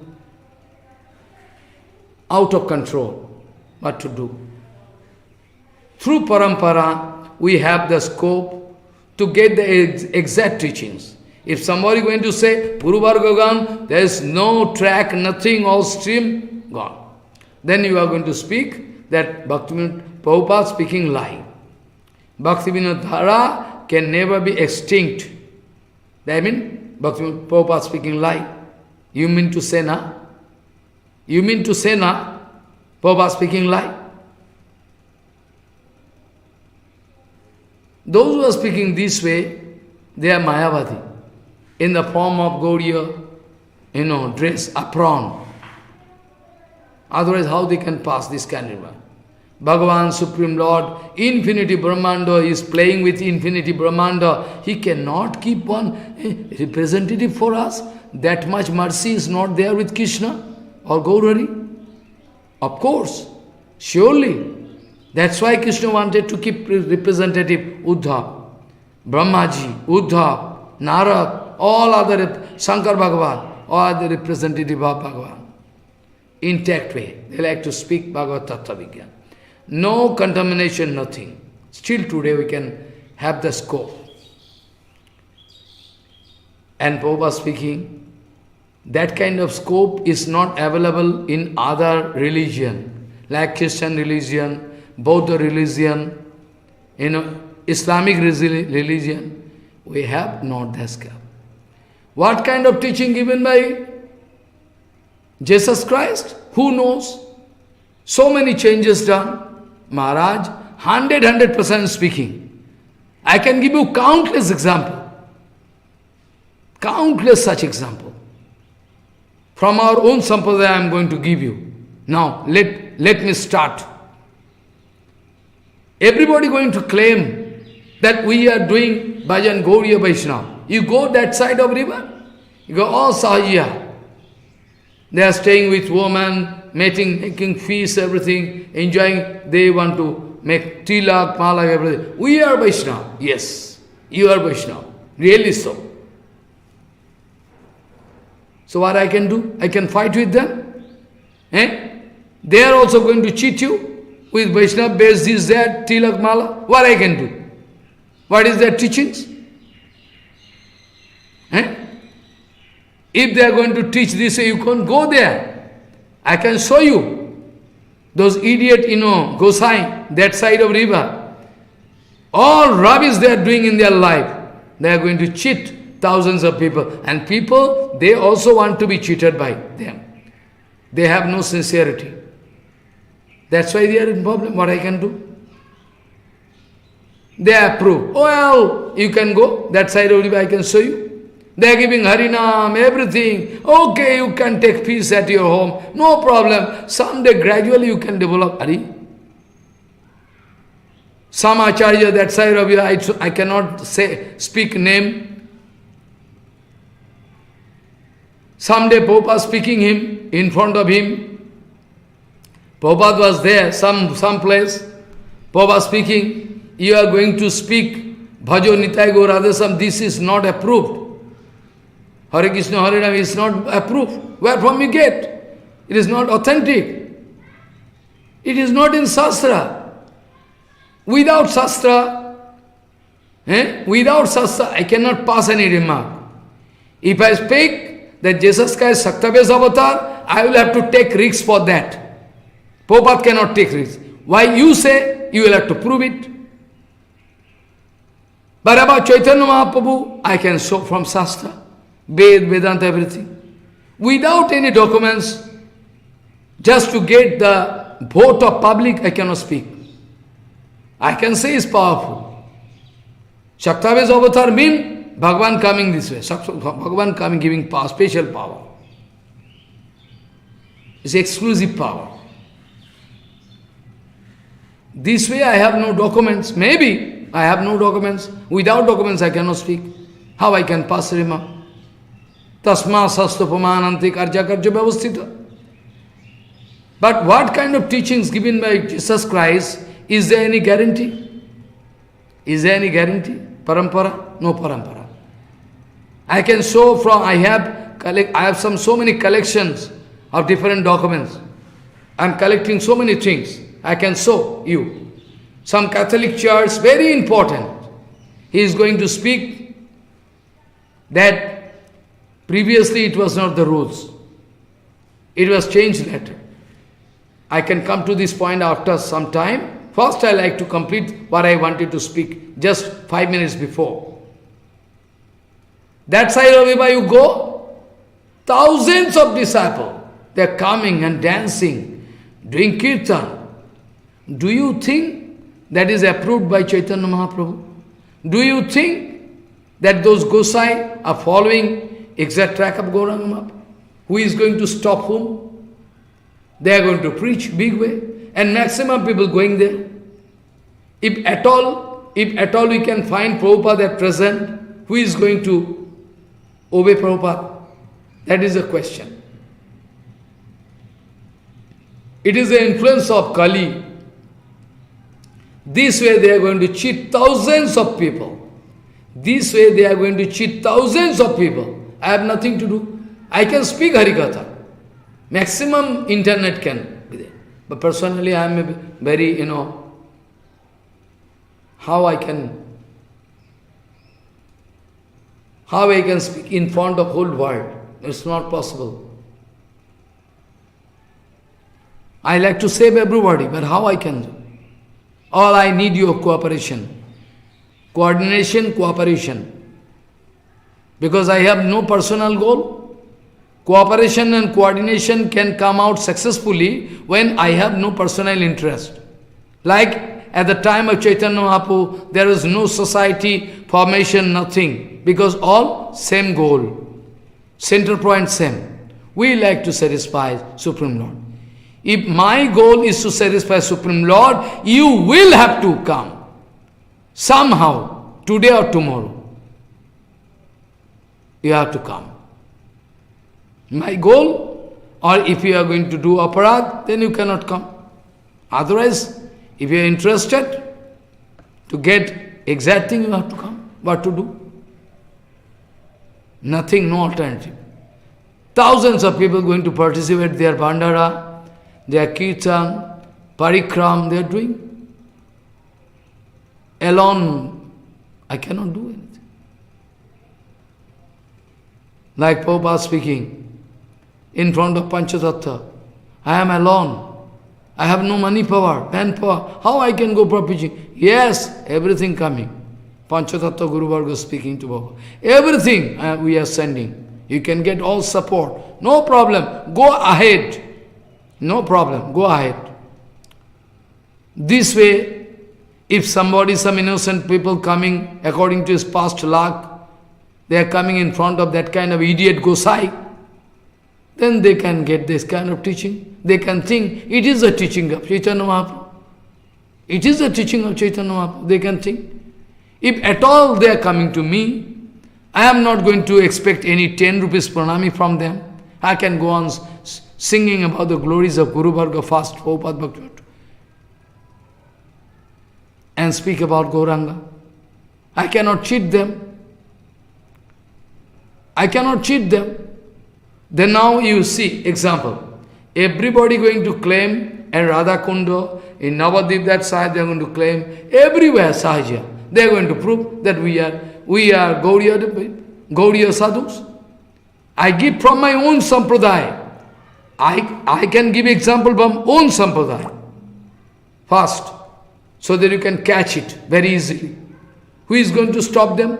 Out of control, what to do? Through parampara, we have the scope to get the exact teachings. If somebody is going to say, Guru Varga gone, there is no track, nothing, all stream, gone. Then you are going to speak that Bhaktivinoda Prabhupada speaking lie. Bhaktivinoda Dhara can never be extinct. I mean, Bhaktivinoda Prabhupada speaking lie. You mean to say na? You mean to say na? Prabhupada speaking lie? Those who are speaking this way, they are Mayavadi. In the form of Gaudiya, dress, apron. Otherwise, how they can pass this kind of one? Bhagavan, Supreme Lord, Infinity Brahmanda is playing with Infinity Brahmanda. He cannot keep one representative for us. That much mercy is not there with Krishna or Gaurari. Of course, surely. That's why Krishna wanted to keep representative Uddhav, Brahmaji, Uddhav, Narad, all other, Shankar Bhagavan, all the representative of Bhagavan. Intact way. They like to speak Bhagavad Tattva Vigyan. No contamination, nothing. Still today we can have the scope. And Prabhupada speaking, that kind of scope is not available in other religion, like Christian religion, Buddha religion, Islamic religion. We have not that scope. What kind of teaching given by Jesus Christ? Who knows? So many changes done. Maharaj, 100% speaking. I can give you countless examples. Countless such examples. From our own sampradaya I am going to give you. Now, let me start. Everybody going to claim that we are doing bhajan Gauriya Vaishnava. You go that side of river, you go all Sahajiya. They are staying with women, making feasts, everything, enjoying. They want to make tilak, mala, everything. We are Vaishnava. Yes, you are Vaishnava. Really so. So what I can do? I can fight with them. Eh? They are also going to cheat you with Vaishnava, base this, that, tilak, mala. What I can do? What is their teachings? Eh? If they are going to teach this, you can't go there. I can show you. Those idiot, Gosai, that side of river. All rubbish they are doing in their life. They are going to cheat thousands of people. And people, they also want to be cheated by them. They have no sincerity. That's why they are in problem. What I can do? They approve. Oh, well, you can go. That side of river I can show you. They are giving Harinam, everything. Okay, you can take peace at your home. No problem. Someday, gradually, you can develop Hari. Some Acharya, that side of you, I cannot speak name. Someday, Prabhupada speaking him, in front of him. Prabhupada was there, some place. Prabhupada speaking, you are going to speak Bhajo Nitai Gaur Radhesam, this is not approved. Hare Krishna, Hare Ram is not approved. Where from you get? It is not authentic. It is not in Shastra. Without Shastra, I cannot pass any remark. If I speak that Jesus Christ is Shaktavesh avatar, I will have to take risks for that. Prabhupada cannot take risks. Why you say, you will have to prove it. But about Chaitanya Mahaprabhu, I can show from Shastra. Vedanta, everything. Without any documents, just to get the vote of public, I cannot speak. I can say it's powerful. Shaktavesh avatar means Bhagavan coming this way. Bhagavan coming giving power, special power. It's exclusive power. This way I have no documents. Maybe I have no documents. Without documents I cannot speak. How I can pass remark? Tasma sastopamananti karja karja vyavasthita. But what kind of teachings given by Jesus Christ, is there any guarantee? Is there any guarantee? Parampara? No parampara. I can show from, I have so many collections of different documents. I am collecting so many things. I can show you. Some Catholic church, very important. He is going to speak that previously it was not the rules. It was changed later. I can come to this point after some time. First I like to complete what I wanted to speak just 5 minutes before. That side of Viva you go, thousands of disciples, they are coming and dancing, doing kirtan. Do you think that is approved by Chaitanya Mahaprabhu? Do you think that those Gosai are following exact track of Gauranga? Who is going to stop whom? They are going to preach big way, and maximum people going there. If at all we can find Prabhupada at present, who is going to obey Prabhupada? That is the question. It is the influence of Kali. This way they are going to cheat thousands of people. This way they are going to cheat thousands of people. I have nothing to do. I can speak HariKatha. Maximum internet can be there. But personally I am very, how I can speak in front of whole world. It's not possible. I like to save everybody, but how I can do? All I need your cooperation. Coordination, cooperation. Because I have no personal goal. Cooperation and coordination can come out successfully when I have no personal interest. Like at the time of Chaitanya Mahaprabhu, there was no society formation, nothing. Because all same goal. Center point same. We like to satisfy Supreme Lord. If my goal is to satisfy Supreme Lord, you will have to come. Somehow, today or tomorrow. You have to come. My goal, or if you are going to do aparad, then you cannot come. Otherwise, If you are interested to get exact thing, you have to come. What to do? Nothing, no alternative. Thousands of people going to participate, their bandara, their kirtan, parikram, they are doing. Alone, I cannot do anything. Like Prabhupada speaking, in front of Panchatattva, I am alone. I have no money power, manpower. How I can go for preaching? Yes, everything coming. Panchatattva Guru Varga speaking to Baba. Everything we are sending. You can get all support. No problem. Go ahead. No problem. Go ahead. This way, if somebody, some innocent people coming according to his past luck, they are coming in front of that kind of idiot Gosai, then they can get this kind of teaching. They can think it is a teaching of Chaitanya Mahaprabhu. It is a teaching of Chaitanya Mahaprabhu. They can think. If at all they are coming to me, I am not going to expect any 10 rupees pranami from them. I can go on singing about the glories of Guru Varga fast, Prabhupada Bhakti, and speak about Gauranga. I cannot cheat them. I cannot cheat them. Then now you see, example, everybody going to claim, and Radha Kunda, in Navadvip that side, they are going to claim, everywhere Sahaja, they are going to prove that we are Gauriya sadhus. I give from my own sampradaya. I can give example from own sampradaya. First, so that you can catch it very easily. Who is going to stop them?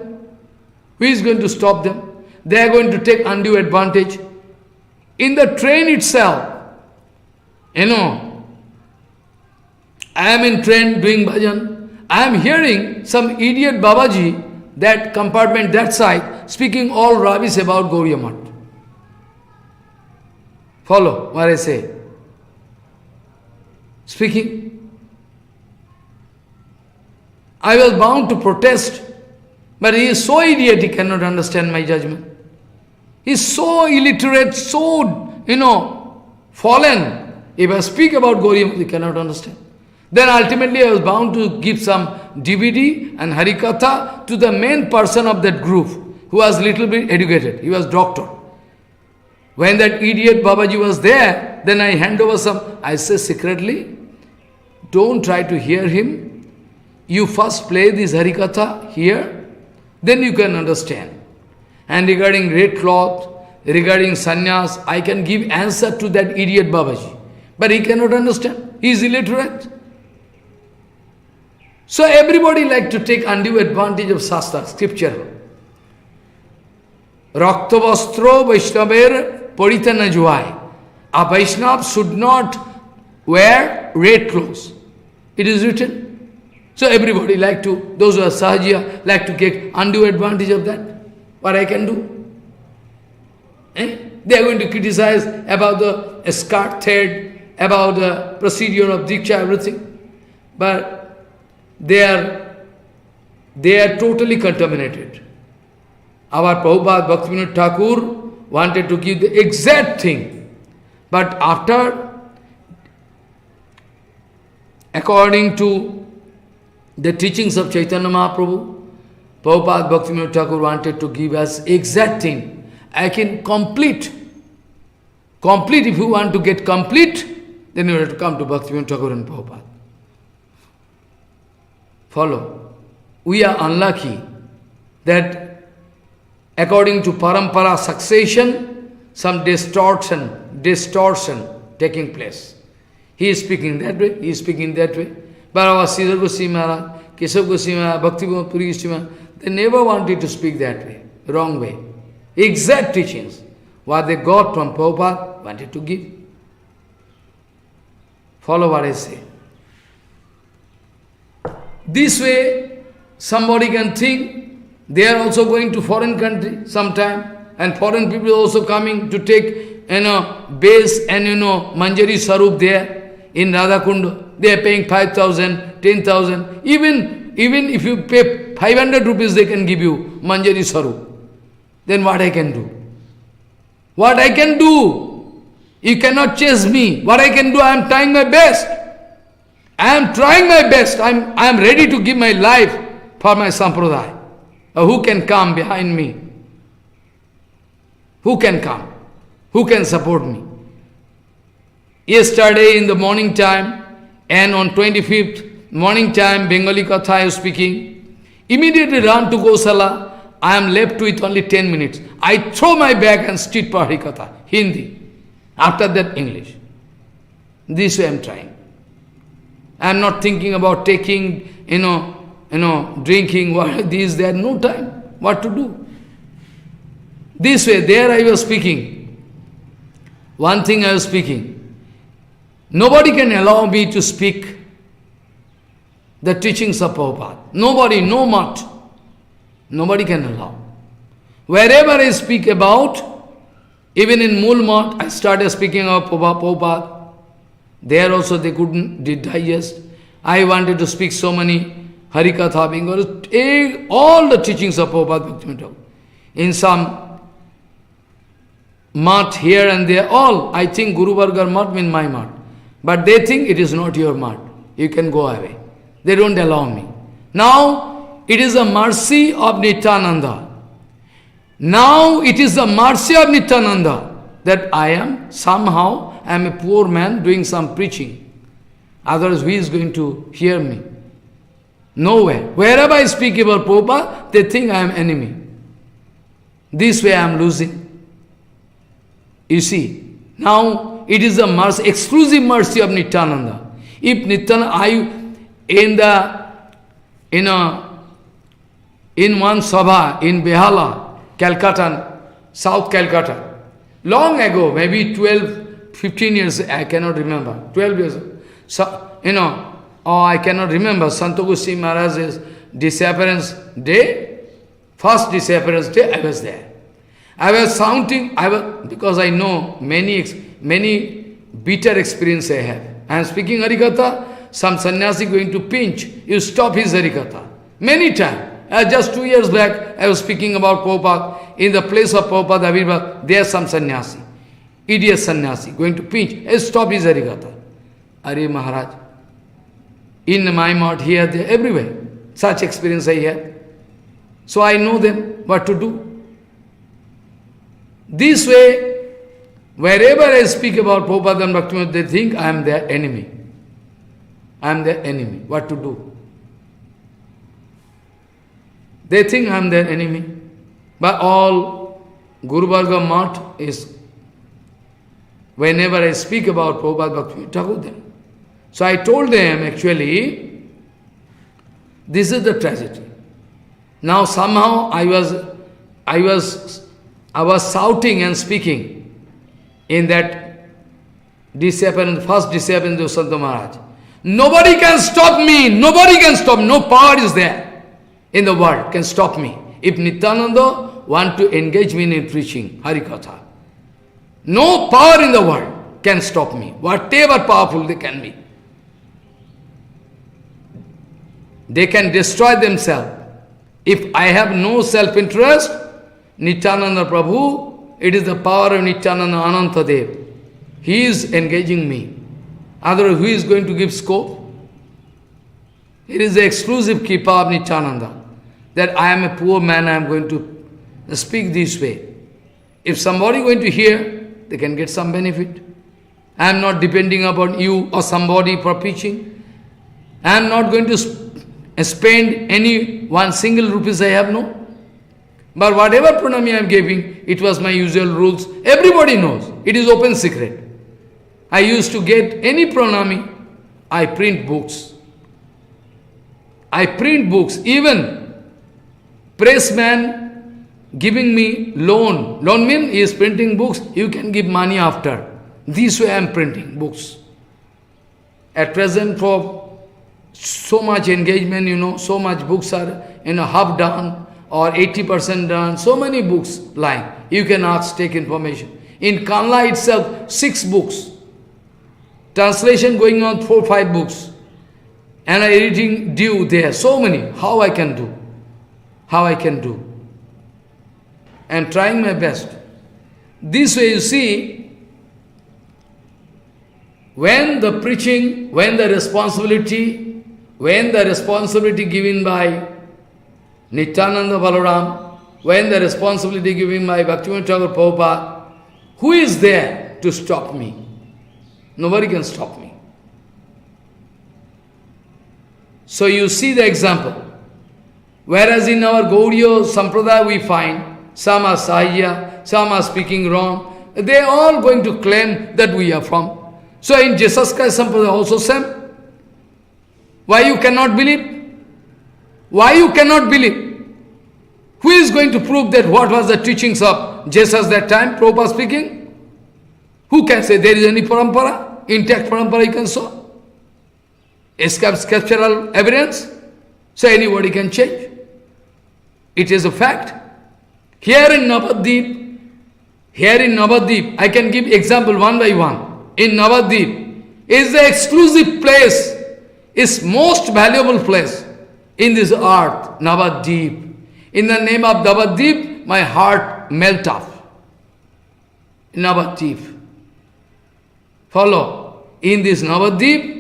Who is going to stop them? They are going to take undue advantage. In the train itself, I am in train doing bhajan. I am hearing some idiot Babaji, that compartment, that side, speaking all rubbish about Gauriya Math. Follow what I say. Speaking. I was bound to protest, but he is so idiot, he cannot understand my judgment. He is so illiterate, so, fallen. If I speak about Gauriya Math, he cannot understand. Then ultimately I was bound to give some DVD and HariKatha to the main person of that group, who was little bit educated. He was doctor. When that idiot Babaji was there, then I hand over some, I say secretly, don't try to hear him. You first play this HariKatha here, then you can understand. And regarding red cloth, regarding sannyas, I can give answer to that idiot Babaji. But he cannot understand. He is illiterate. So everybody like to take undue advantage of Shastra, scripture. Rakta vastro Vaishnaver paritana juhai. A Vaishnav should not wear red clothes. It is written. So everybody like to, those who are Sahajiya, like to get undue advantage of that. What I can do? They are going to criticize about the skirt thread, about the procedure of Diksha, everything. But they are totally contaminated. Our Prabhupada Bhaktivinoda Thakur wanted to give the exact thing. But after, according to the teachings of Chaitanya Mahaprabhu, Prabhupada Bhaktivinoda Thakur wanted to give us exact thing. I can complete. Complete, if you want to get complete, then you have to come to Bhaktivinoda Thakur and Prabhupada. Follow. We are unlucky that according to parampara succession, some distortion taking place. He is speaking that way, he is speaking that way. But our Sridhar Goswami Maharaj, Keshav Goswami Maharaj, Bhakti Puri Goswami Maharaj, they never wanted to speak that way, wrong way. Exact teachings, what they got from Prabhupada, wanted to give. Follow what I say. This way, somebody can think they are also going to foreign country sometime, and foreign people also coming to take, base and, Manjari Sarup there in Radhakunda. They are paying 5,000, 10,000. Even if you pay 500 rupees, they can give you Manjari Sarup. Then what I can do? What I can do? You cannot chase me. What I can do, I am trying my best. I am trying my best. I am ready to give my life for my sampradaya. Who can come behind me? Who can come? Who can support me? Yesterday in the morning time and on 25th morning time, Bengali Katha I was speaking. Immediately run to Gosala. I am left with only 10 minutes. I throw my bag and street for HariKatha, Hindi. After that, English. This way I am trying. I am not thinking about taking, drinking, what, this, there, no time. What to do? This way, there I was speaking. One thing I was speaking. Nobody can allow me to speak the teachings of Prabhupada. Nobody, no much. Nobody can allow. Wherever I speak about, even in Mulmat, I started speaking of Prabhupada. There also they couldn't digest. I wanted to speak so many HariKatha, Bengali, all the teachings of Prabhupada Bhaktivinoda. In some mat here and there, all, I think Guru Varga mat means my mat. But they think it is not your mat. You can go away. They don't allow me. Now, it is the mercy of Nityananda. Now, it is the mercy of Nityananda that I am a poor man doing some preaching. Otherwise, who is going to hear me? Nowhere. Wherever I speak about Prabhupada, they think I am enemy. This way I am losing. You see, now it is the mercy, exclusive mercy of Nityananda. If Nityananda, in one sabha in Behala, Calcutta, South Calcutta, long ago, maybe 12, 15 years, I cannot remember, 12 years, so, I cannot remember, Santo Goswami Maharaj's disappearance day, first disappearance day, I was there. I was shouting, because I know many bitter experience I have. I am speaking HariKatha, some sannyasi going to pinch, you stop his HariKatha. Many times. Just 2 years back, I was speaking about Prabhupada. In the place of Prabhupada Avirbhav, there is some sannyasi, idiot sannyasi, going to pinch, stop his HariKatha. Are Maharaj, in my mouth, here, there, everywhere. Such experience I have. So I know them, what to do. This way, wherever I speak about Prabhupada and Bhaktivinoda, they think I am their enemy. I am their enemy. What to do? They think I am their enemy. But all Guru Varga Math is, whenever I speak about Prabhupada Bhaktivinoda Thakur, so I told them, actually, this is the tragedy. Now somehow I was shouting and speaking in that disappearance, first disappearance of Santa Maharaj. Nobody can stop me, nobody can stop me, no power is there in the world can stop me. If Nityananda want to engage me in preaching HariKatha, no power in the world can stop me, whatever powerful they can be. They can destroy themselves. If I have no self-interest, Nityananda Prabhu, it is the power of Nityananda Anantadev. He is engaging me. Otherwise, who is going to give scope? It is the exclusive kripa of Nityananda, that I am a poor man, I am going to speak this way. If somebody is going to hear, they can get some benefit. I am not depending upon you or somebody for preaching. I am not going to spend any one single rupees I have, no. But whatever pranami I am giving, it was my usual rules. Everybody knows. It is open secret. I used to get any pranami, I print books. I print books. Even pressman giving me loan. Loan means he is printing books, you can give money after. This way I am printing books. At present, for so much engagement, so much books are half done or 80% done, so many books lying. You can ask, take information. In Kanla itself, 6 books. Translation going on 4, 5 books. And editing due there, so many. How I can do? How I can do? I am trying my best. This way you see, when the preaching, when the responsibility given by Nityananda Balaram, when the responsibility given by Bhaktivinoda Thakur Prabhupada, who is there to stop me? Nobody can stop me. So you see the example. Whereas in our Gauriya Sampradaya we find, some are Sahya, some are speaking wrong, they are all going to claim that we are from. So in Jesus Christ Sampradaya also same. Why you cannot believe? Why you cannot believe? Who is going to prove that what was the teachings of Jesus that time, Prabhupada speaking? Who can say there is any parampara, intact parampara you can show? Scriptural evidence? So anybody can change. It is a fact. Here in Navadvip, I can give example one by one. In Navadvip is the exclusive place, is most valuable place in this earth, Navadvip. In the name of Navadvip, my heart melt off. Navadvip. Follow. In this Navadvip,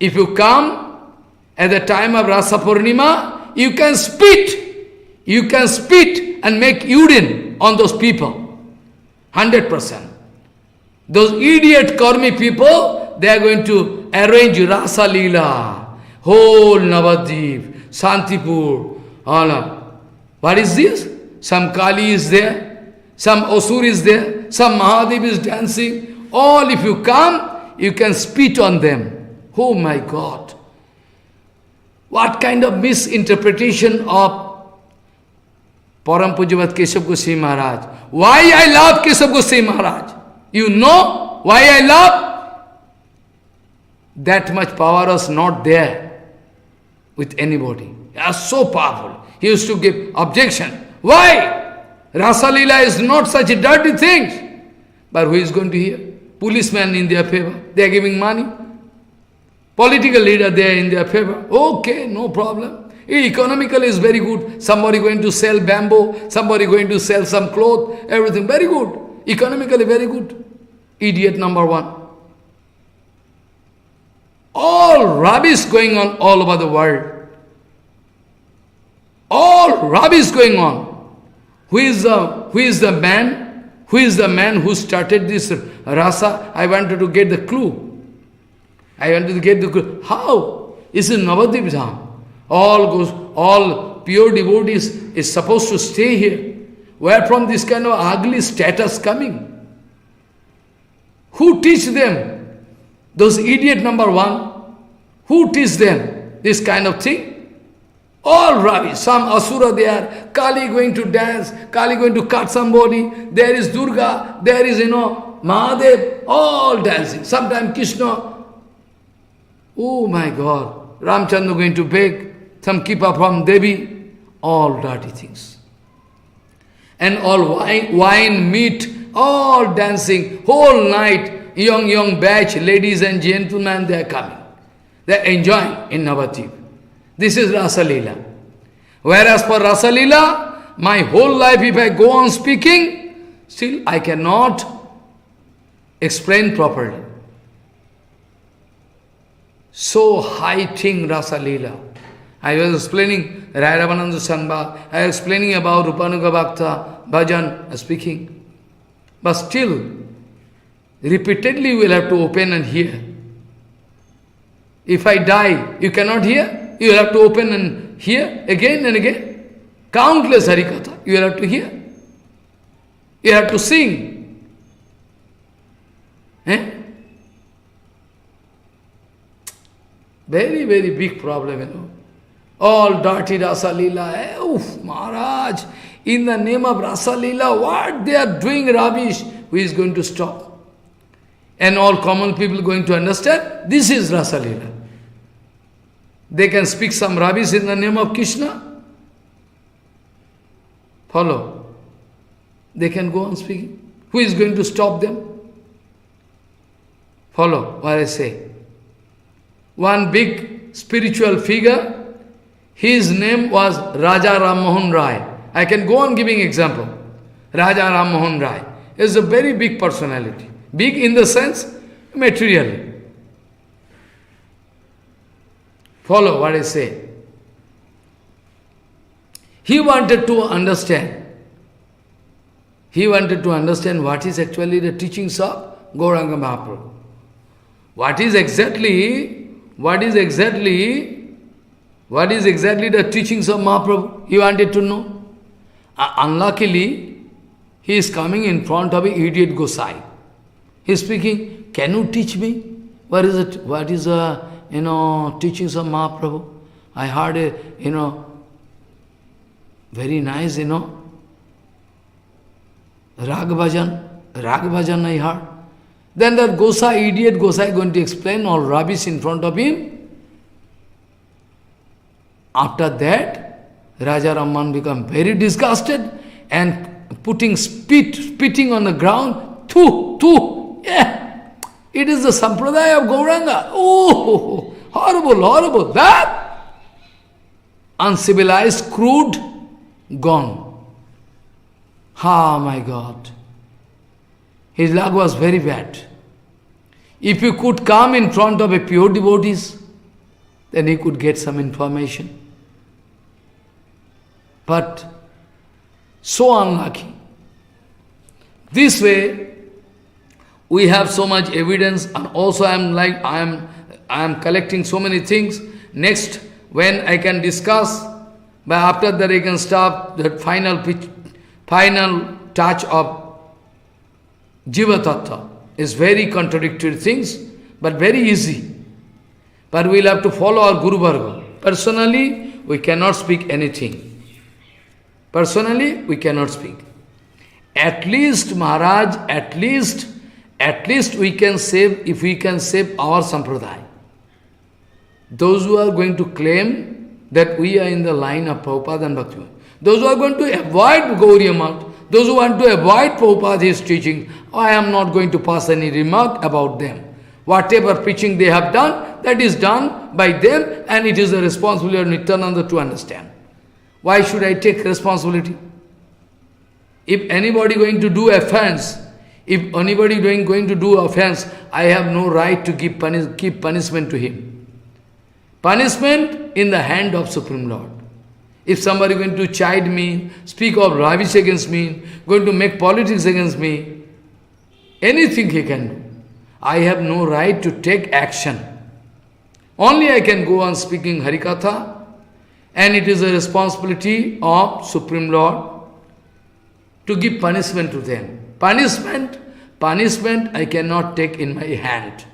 if you come at the time of Rasa Purnima, you can spit and make urine on those people. 100%. Those idiot Karmi people, they are going to arrange Rasa Leela. Whole Navadvip, Santipur, all. What is this? Some Kali is there, some Asur is there, some Mahadev is dancing. All if you come, you can spit on them. Oh my God! What kind of misinterpretation of Param Pujavat Keshav Goswami Maharaj? Why I love Keshav Goswami Maharaj? You know why I love? That much power was not there with anybody. He was so powerful. He used to give objection. Why? Rasa Leela is not such a dirty thing. But who is going to hear? Policemen in their favor. They are giving money. Political leader, they are in their favor. Okay, no problem. Economically is very good. Somebody going to sell bamboo, somebody going to sell some cloth, everything very good. Economically very good. Idiot number one. All rubbish going on all over the world. All rubbish going on. Who is the man? Who is the man who started this rasa? I wanted to get the clue. How? Is it Navadvip Dham? All pure devotees is supposed to stay here. Where from this kind of ugly status coming? Who teach them? Those idiot number one. Who teach them this kind of thing? All rubbish. Some asura there, Kali going to dance, Kali going to cut somebody, there is Durga, there is, Mahadev, all dancing. Sometimes Krishna. Oh my God, Ramchandra going to beg, some kipa from Devi, all dirty things. And all wine, meat, all dancing, whole night, young batch, ladies and gentlemen, they are coming. They are enjoying in Navadvip. This is Rasa Leela. Whereas for Rasa Leela, my whole life if I go on speaking, still I cannot explain properly. So high thing Rasa Leela. I was explaining Rairavananda Sangha, I was explaining about Rupanuga Bhakta, Bhajan, speaking. But still, repeatedly you will have to open and hear. If I die, you cannot hear? You will have to open and hear again and again. Countless HariKatha, you will have to hear. You have to sing. Very, very big problem, All dirty Rasa Leela. Oof, Maharaj, in the name of Rasa Leela, what they are doing rubbish, who is going to stop? And all common people going to understand, this is Rasa Leela. They can speak some rubbish in the name of Krishna. Follow. They can go on speaking. Who is going to stop them? Follow what I say. One big spiritual figure, his name was Raja Ram Mohan Rai. I can go on giving example. Raja Ram Mohan Rai is a very big personality. Big in the sense, materially. Follow what I say. He wanted to understand. He wanted to understand what is actually the teachings of Gauranga Mahaprabhu. What is exactly the teachings of Mahaprabhu? He wanted to know. Unluckily, he is coming in front of an idiot Gosai. He is speaking, can you teach me? What is it? What is teachings of Mahaprabhu? I heard a, very nice, Rag Bhajan I heard. Then that Gosai, idiot Gosai, going to explain all rubbish in front of him. After that, Raja Raman become very disgusted and spitting on the ground. Thu, yeah. It is the sampradaya of Gauranga. Oh, horrible. That uncivilized, crude, gone. Ah, my God. His luck was very bad. If you could come in front of a pure devotees, then he could get some information. But so unlucky. This way, we have so much evidence, and also I am collecting so many things. Next, when I can discuss, but after that I can stop that final touch of Jiva Tattva. Is very contradictory things, but very easy. But we'll have to follow our Guru Varga. Personally, we cannot speak anything. Personally, we cannot speak. At least, Maharaj, at least we can save, if we can save our sampradaya. Those who are going to claim that we are in the line of Prabhupada and Bhakti, those who are going to avoid Gauriya Math, those who want to avoid Prabhupada's teaching, I am not going to pass any remark about them. Whatever preaching they have done, that is done by them, and it is the responsibility of Nityananda to understand. Why should I take responsibility? If anybody going to do offense, I have no right to give punishment to him. Punishment in the hand of Supreme Lord. If somebody going to chide me, speak of rubbish against me, going to make politics against me, anything he can do. I have no right to take action. Only I can go on speaking HariKatha, and it is a responsibility of Supreme Lord to give punishment to them. Punishment I cannot take in my hand.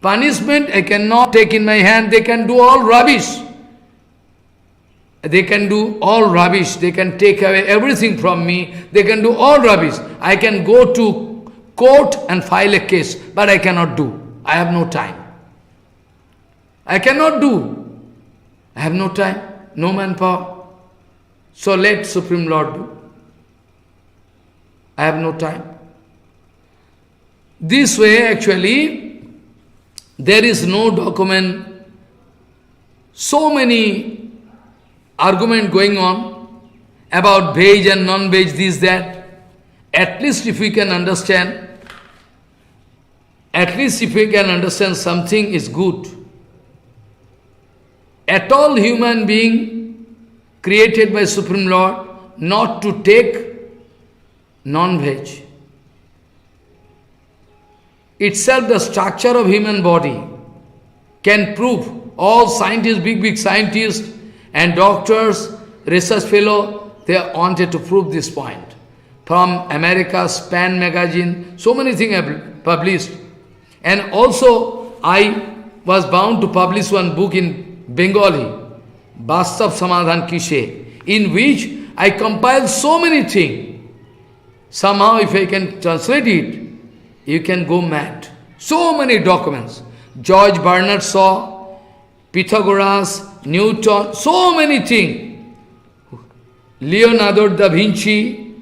Punishment I cannot take in my hand. They can do all rubbish. They can do all rubbish. They can take away everything from me. They can do all rubbish. I can go to court and file a case, but I cannot do. I have no time. I cannot do. I have no time, no manpower. So let Supreme Lord do. I have no time. This way, actually, there is no document. So many argument going on about veg and non-veg, this, that. At least if we can understand, something is good. At all human being created by Supreme Lord not to take non-veg. Itself the structure of human body can prove. All scientists, big scientists and doctors, research fellow, they wanted to prove this point. From America, Span magazine, so many things have published. And also, I was bound to publish one book in Bengali, Vastav Samadhan Kishe, in which I compiled so many things. Somehow, if I can translate it, you can go mad. So many documents. George Bernard Shaw, Pythagoras, Newton, so many things. Leonardo da Vinci,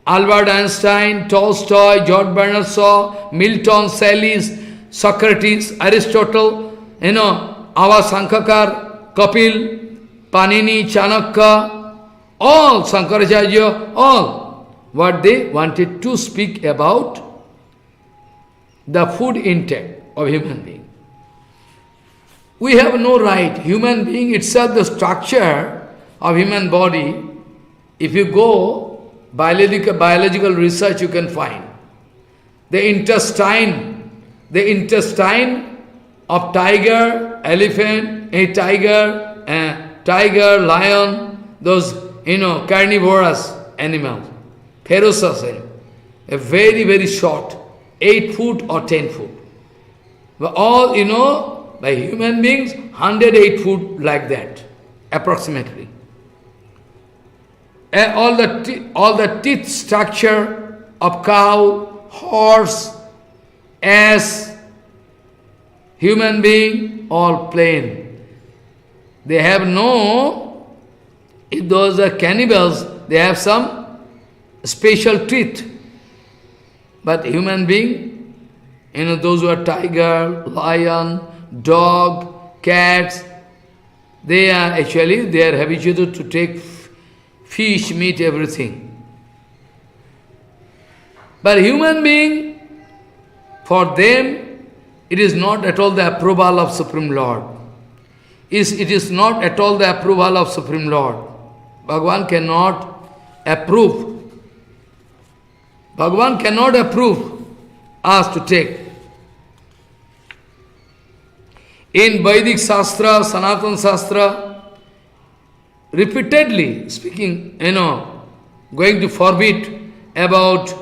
Albert Einstein, Tolstoy, George Bernard Shaw, Milton, Shelley, Socrates, Aristotle, our Sankakar, Kapil, Panini, Chanakya, all Sankaracharya, all what they wanted to speak about the food intake of human being. We have no right. Human being itself, the structure of human body, if you go biological research, you can find the intestine of tiger, elephant, tiger, lion, those carnivorous animals, ferocious animals, a very, very short, 8 foot or 10 foot. But all, by human beings, 108 foot like that, approximately. And all the teeth structure of cow, horse, ass, human being, all plain. They have no, if those are cannibals, they have some special teeth. But human being, those who are tiger, lion, dog, cats, they are habituated to take fish, meat, everything. But human being, for them, it is not at all the approval of Supreme Lord. It is not at all the approval of Supreme Lord. Bhagavan cannot approve. Bhagavan cannot approve us to take. In Vedic Shastra, Sanatana Shastra, repeatedly speaking, going to forbid about,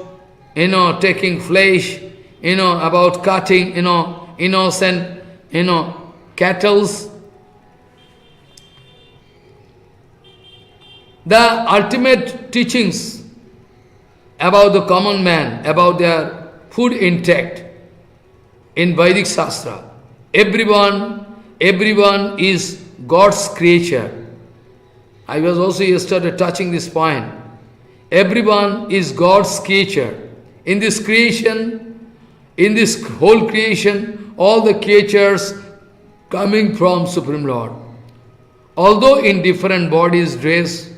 taking flesh, about cutting, innocent, cattles. The ultimate teachings about the common man, about their food intake in Vedic Shastra. Everyone is God's creature. I was also yesterday touching this point. Everyone is God's creature. In this creation, in this whole creation, all the creatures coming from Supreme Lord. Although in different bodies dressed,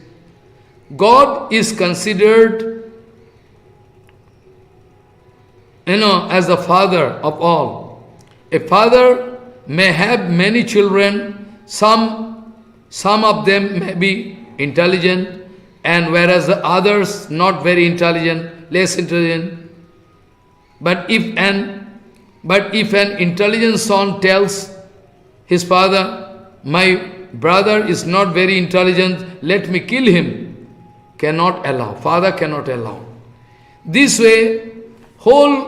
God is considered, as the father of all. A father may have many children, some of them may be intelligent, and whereas the others not very intelligent, less intelligent. But if an intelligent son tells his father, my brother is not very intelligent, let me kill him, cannot allow, father cannot allow. This way,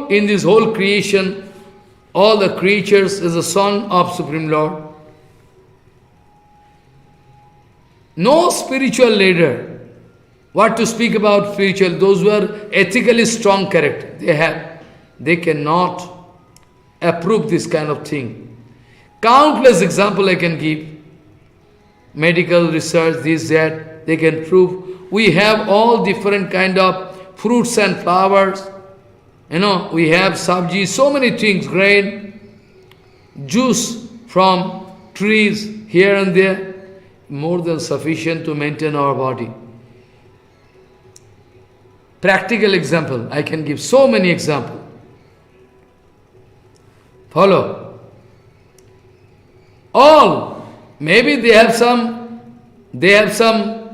in this whole creation, all the creatures is the son of Supreme Lord. No spiritual leader, what to speak about spiritual, those who are ethically strong character, they cannot approve this kind of thing. Countless example I can give. Medical research, this, that, they can prove. We have all different kind of fruits and flowers. We have sabji, so many things, grain, juice from trees here and there, more than sufficient to maintain our body. Practical example, I can give so many examples. Follow. All, maybe they have some different,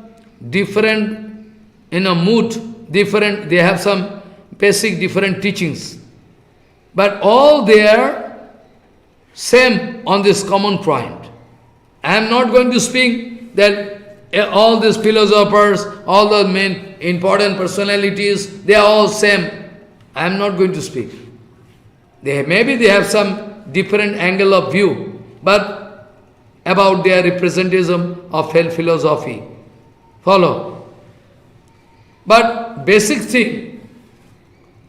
mood, different, they have some basic different teachings. But all they are same on this common point. I am not going to speak that all these philosophers, all the main important personalities, they are all same. I am not going to speak. Maybe they have some different angle of view, but about their representation of philosophy. Follow. But basic thing,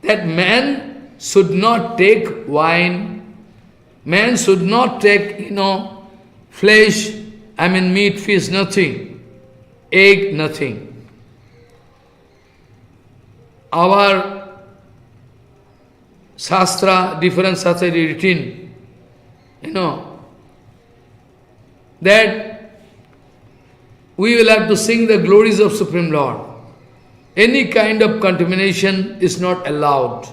that man should not take wine, man should not take, flesh, meat, fish, nothing, egg, nothing. Our Shastra, different Shastra written, that we will have to sing the glories of Supreme Lord. Any kind of contamination is not allowed.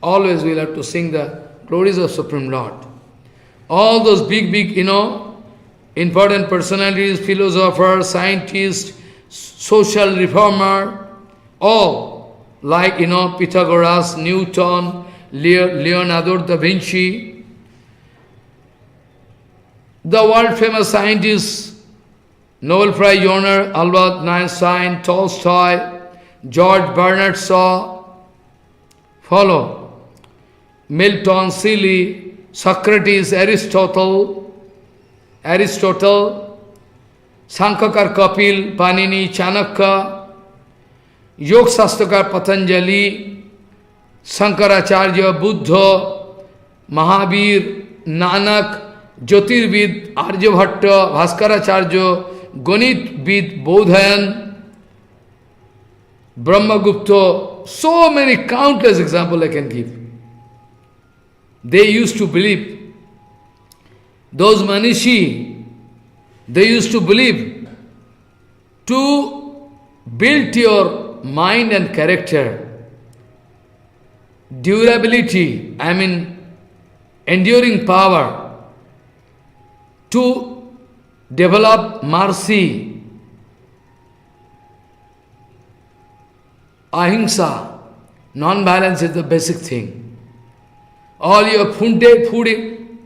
Always we'll have to sing the glories of Supreme Lord. All those big, important personalities, philosophers, scientists, social reformer, all like, Pythagoras, Newton, Leonardo da Vinci, the world famous scientists, Nobel Prize winner Albert Einstein, Tolstoy, George Bernard Shaw, follow, Milton, Seeley, Socrates, Aristotle, Sankakar Kapil, Panini, Chanakya, Yog Sastrakar Patanjali, Shankaracharya, Buddha, Mahavir, Nanak, Jyotirvid, Aryabhatta, Bhaskaracharya, Ganitvid, Bodhayan, Brahmagupta, so many countless examples I can give. They used to believe, those Manishi, they used to believe to build your mind and character, durability, enduring power, to develop mercy, ahimsa, non-violence is the basic thing. All your food,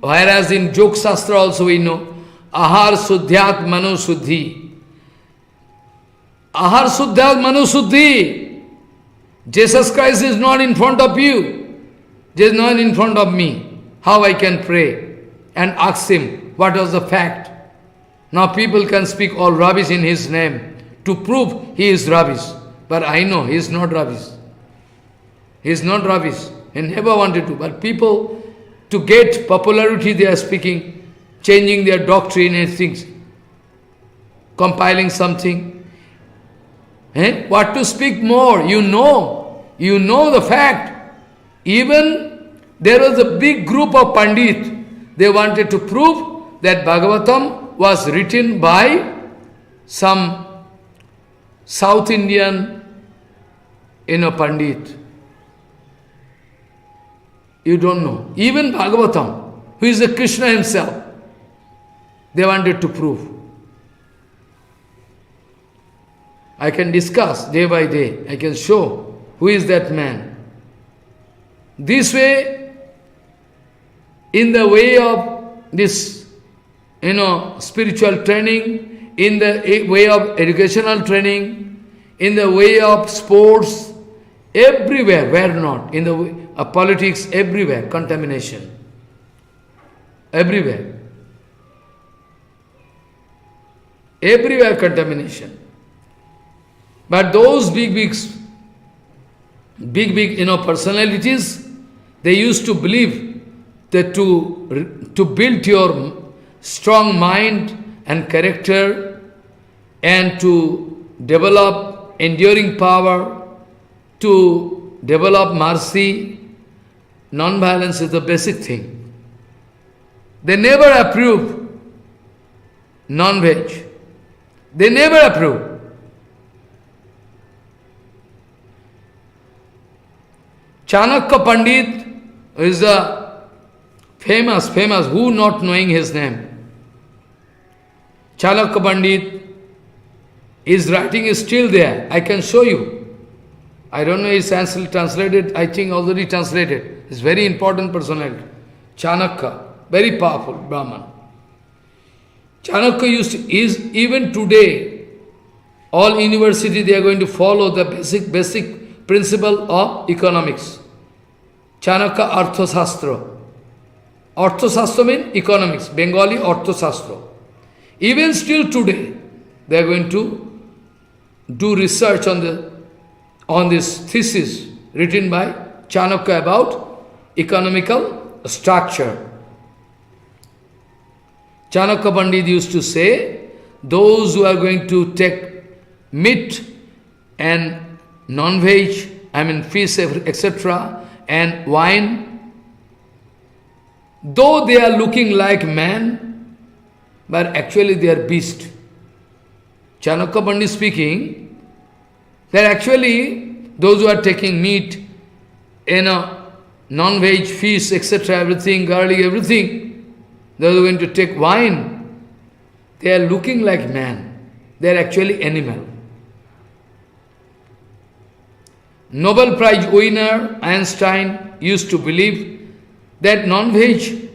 whereas in Jog Shastra also we know, ahar suddhyat mano suddhi. Ahar suddhyat mano suddhi. Jesus Christ is not in front of you. He is not in front of me. How I can pray and ask him what was the fact. Now people can speak all rubbish in his name to prove he is rubbish. But I know he is not rubbish. He is not rubbish. He never wanted to. But people, to get popularity, they are speaking, changing their doctrine and things, compiling something. What to speak more? You know the fact. Even there was a big group of Pandit. They wanted to prove that Bhagavatam was written by some South Indian, Pandit. You don't know. Even Bhagavatam, who is the Krishna himself, they wanted to prove. I can discuss day by day. I can show who is that man. This way, in the way of this, spiritual training, in the way of educational training, in the way of sports, everywhere, where not, in the way of politics, everywhere, contamination. Everywhere. Everywhere contamination. But those big, personalities, they used to believe that to build your strong mind and character and to develop enduring power, to develop mercy, non-violence is the basic thing. They never approve non-veg. They never approve. Chanakya Pandit is a famous, who not knowing his name? Chanakya Pandit, his writing is still there. I can show you. I don't know if it's translated, I think already translated. It's very important personality. Chanakya, very powerful Brahman. Chanakya is even today, all university they are going to follow the basic principle of economics. Chanakya Arthasastra. Arthasastra means economics, Bengali Arthasastra. Even still today, they are going to do research on this thesis written by Chanakya about economical structure. Chanakya Pandit used to say, those who are going to take meat and non-veg, fish, etc., and wine, though they are looking like man, but actually they are beast. Chanakya Pandit speaking, that actually those who are taking meat, non-veg, fish, etc., everything, garlic, everything. They are going to take wine. They are looking like man. They are actually animal. Nobel Prize winner Einstein used to believe that non-veg,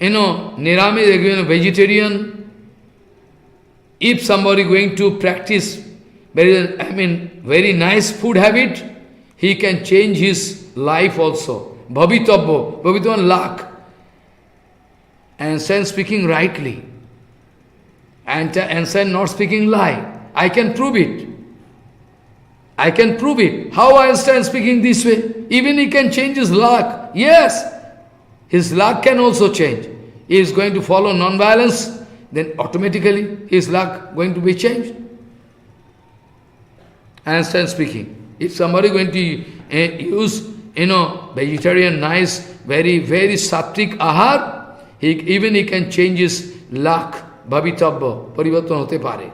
Nirami, vegetarian, if somebody going to practice very nice food habit, he can change his life also. Bhavitabbo, Bhavitavan lak. And Einstein speaking rightly. And Einstein not speaking lie. I can prove it. I can prove it. How Einstein speaking this way? Even he can change his luck. Yes, his luck can also change. He is going to follow non-violence, then automatically his luck going to be changed. Einstein speaking. If somebody going to use, vegetarian, nice, very, very sattvic ahar, even he can change his luck. Bhavitabba, parivartan hote pare.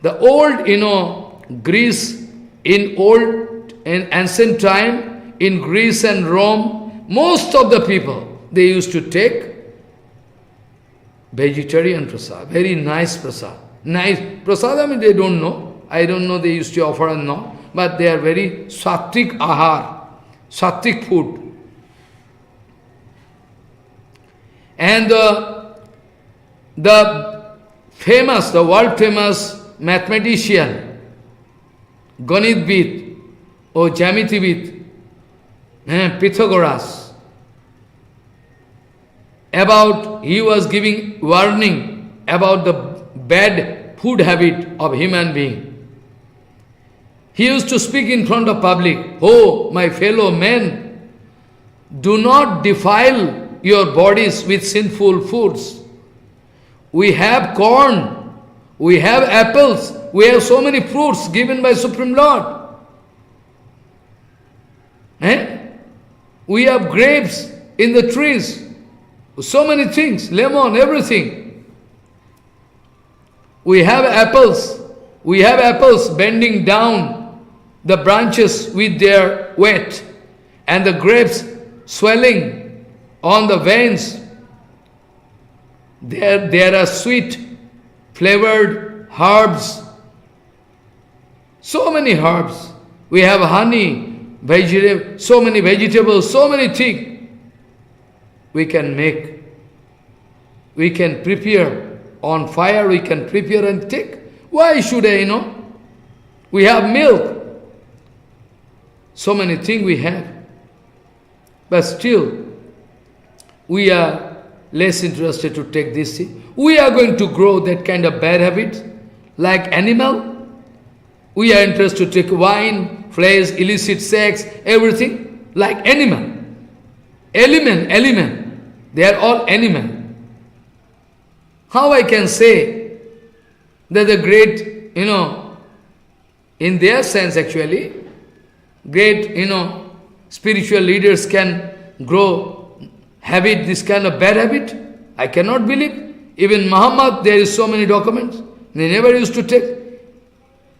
The old, Greece, in ancient time, in Greece and Rome, most of the people, they used to take vegetarian prasad, very nice prasad. Nice prasad, they don't know. I don't know they used to offer or not, but they are very sattvic ahar, sattvic food. And the world famous mathematician, Ganitvid or Jyamitibid, Pythagoras, he was giving warning about the bad food habit of human being. He used to speak in front of public, "Oh, my fellow men, do not defile your bodies with sinful foods. We have corn, we have apples, we have so many fruits given by Supreme Lord. We have grapes in the trees, so many things, lemon, everything. We have apples bending down the branches with their weight, and the grapes swelling on the veins. There are sweet, flavored herbs, so many herbs. We have honey, so many vegetables, so many things. We can make, we can prepare on fire, we can prepare and take. Why should I, We have milk. So many things we have. But still, we are less interested to take this thing. We are going to grow that kind of bad habit, like animal. We are interested to take wine, flesh, illicit sex, everything, like animal. Element. They are all animal. How I can say that the great, in their sense actually, great, spiritual leaders can grow habit, this kind of bad habit? I cannot believe. Even Muhammad, there is so many documents. They never used to take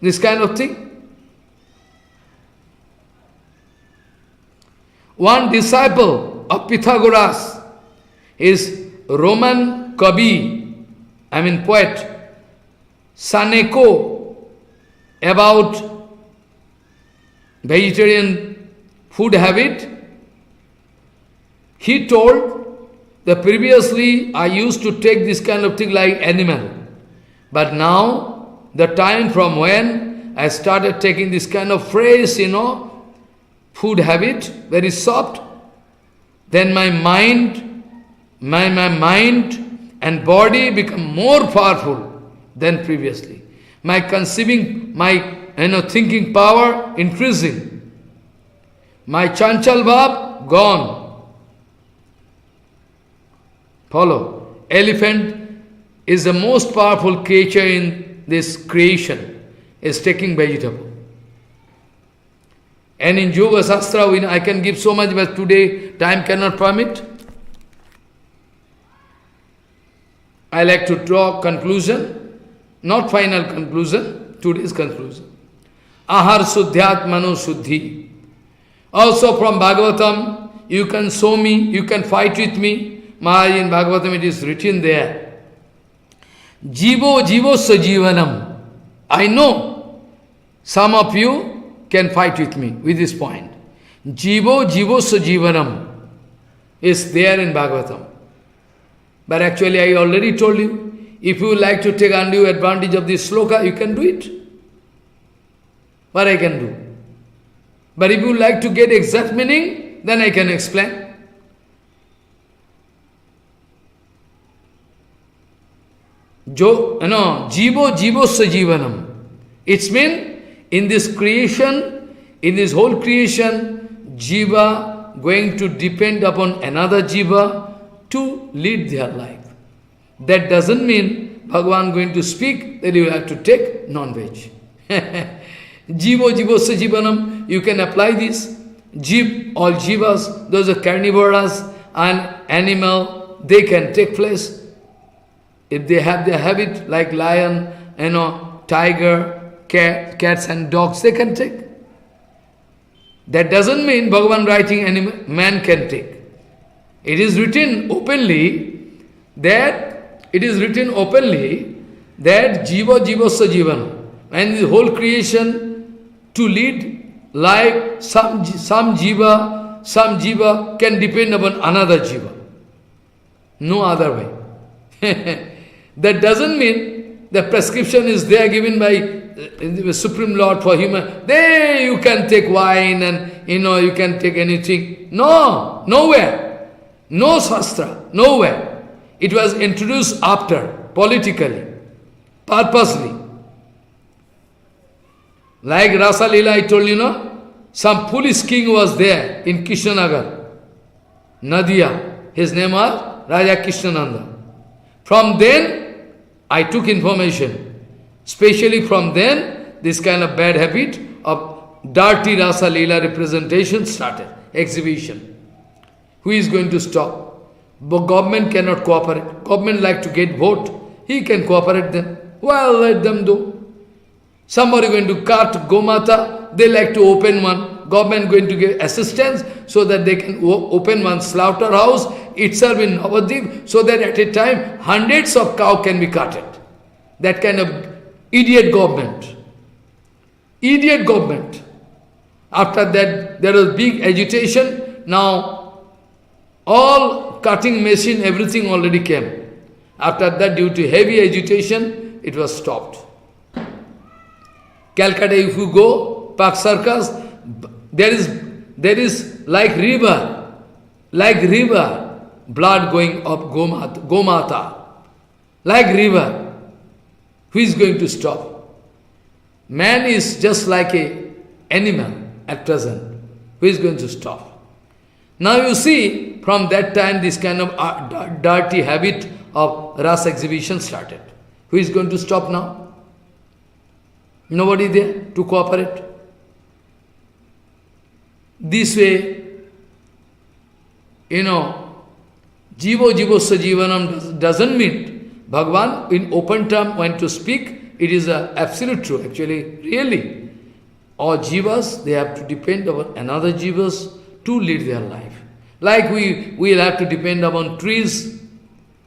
this kind of thing. One disciple of Pythagoras is Roman poet, Seneca, about vegetarian food habit. He told that previously I used to take this kind of thing like animal. But now, the time from when I started taking this kind of fresh, food habit, very soft, then my mind, my mind and body become more powerful than previously. My conceiving, my thinking power increasing. My chanchal bhav gone. Follow. Elephant is the most powerful creature in this creation, is taking vegetable. And in Yoga Shastra, I can give so much, but today time cannot permit. I like to draw conclusion, not final conclusion, today's conclusion. Ahar Suddhyat Mano Suddhi. Also from Bhagavatam, you can show me, you can fight with me. Maharaj, in Bhagavatam it is written there. Jivo jivosya jivanam. I know some of you can fight with me with this point. Jivo jivosya jivanam is there in Bhagavatam. But actually I already told you, if you like to take undue advantage of this sloka, you can do it. What I can do? But if you like to get exact meaning, then I can explain. Jivo jivosya jivanam. It's mean in this creation, in this whole creation, jiva going to depend upon another jiva to lead their life. That doesn't mean Bhagavan going to speak that you have to take non-veg. Jivo jivosya jivanam, you can apply this. Jiv, all jivas, those are carnivorous and animal, they can take flesh. If they have their habit like lion, tiger, cats and dogs, they can take. That doesn't mean Bhagavan writing animal, man can take. It is written openly that jiva jivasya jivan, and the whole creation to lead life, some jiva can depend upon another jiva. No other way. That doesn't mean the prescription is there given by the Supreme Lord for human. There you can take wine and you can take anything. No, nowhere. No Shastra, nowhere. It was introduced after, politically, purposely. Like Rasa Leela, I told you, some foolish king was there in Krishnanagar, Nadia. His name was Raja Krishnananda. From then, I took information. Especially from then, this kind of bad habit of dirty Rasa Leela representation started, exhibition. Who is going to stop? But government cannot cooperate. Government like to get vote. He can cooperate them. Well, let them do. Somebody going to cut Gomata, they like to open one. Government going to give assistance so that they can open one slaughterhouse itself in Navadvip, so that at a time hundreds of cow can be cutted. That kind of idiot government. Idiot government. After that, there was big agitation. Now, all cutting machine, everything already came. After that, due to heavy agitation, it was stopped. Calcutta, if you go, Park Circus, there is like river, blood going up Gomata, like river. Who is going to stop? Man is just like a animal at present. Who is going to stop? Now you see, from that time this kind of dirty habit of Ras exhibition started. Who is going to stop now? Nobody there to cooperate. This way, jivo jivosya jivanam doesn't mean Bhagavan in open term when to speak, it is absolute true. Actually, really, all jivas, they have to depend upon another jivas to lead their life. Like we will have to depend upon trees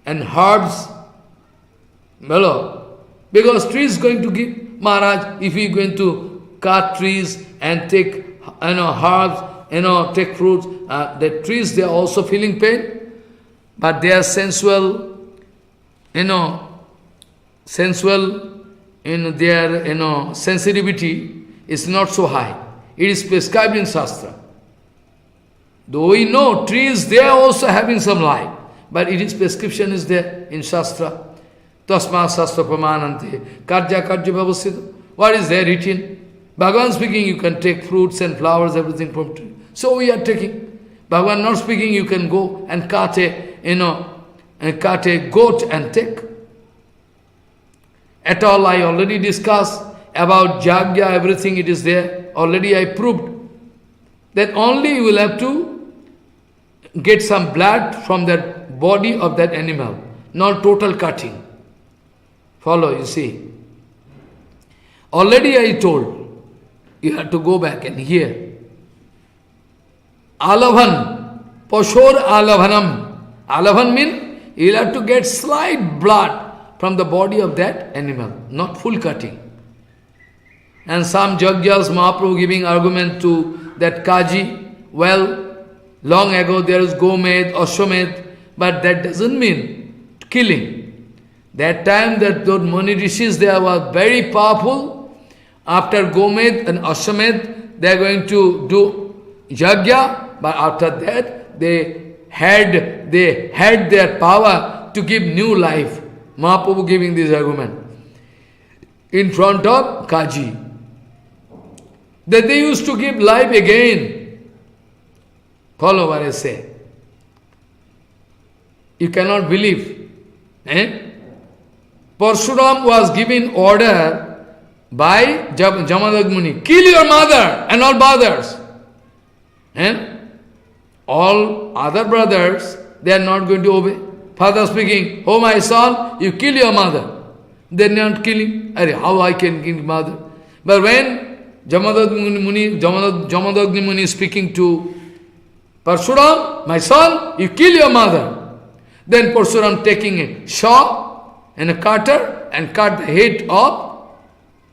and herbs. Hello? Because tree is going to give. Maharaj, if we are going to cut trees and take herbs, take fruits, the trees, they are also feeling pain, but their sensual in their sensitivity is not so high. It is prescribed in Shastra. Though we know trees, they are also having some life, but it is prescription is there in Shastra. Tasma Shastra Pramanante, Karja Bhavasita. What is there written? Bhagavan speaking, you can take fruits and flowers, everything from tree. So we are taking. Bhagavan not speaking, you can go and cut a goat and take. At all, I already discussed about Jagya, everything it is there. Already I proved that only you will have to get some blood from that body of that animal, not total cutting. Follow, you see. Already I told, you have to go back and hear. alavan, pashor alavanam. Alavan means you'll have to get slight blood from the body of that animal, not full cutting. And some Jagjas Mahaprabhu giving argument to that Kaji, well, long ago there is Gomed, Ashwamed, but that doesn't mean killing. That time that those Mani Rishis, they were very powerful. After Gomed and Ashwamed, they are going to do Yajna, but after that, they had their power to give new life. Mahaprabhu giving this argument in front of Kaji. That they used to give life again. Follow what I say. You cannot believe. Parshuram was given order by Jamadagni Muni, kill your mother and all brothers. All other brothers, they are not going to obey. Father speaking, oh my son, you kill your mother. They are not killing. How I can kill mother? But when Jamadagni Muni is speaking to Parshuram, my son, you kill your mother. Then Parshuram taking a saw and a cutter and cut the head of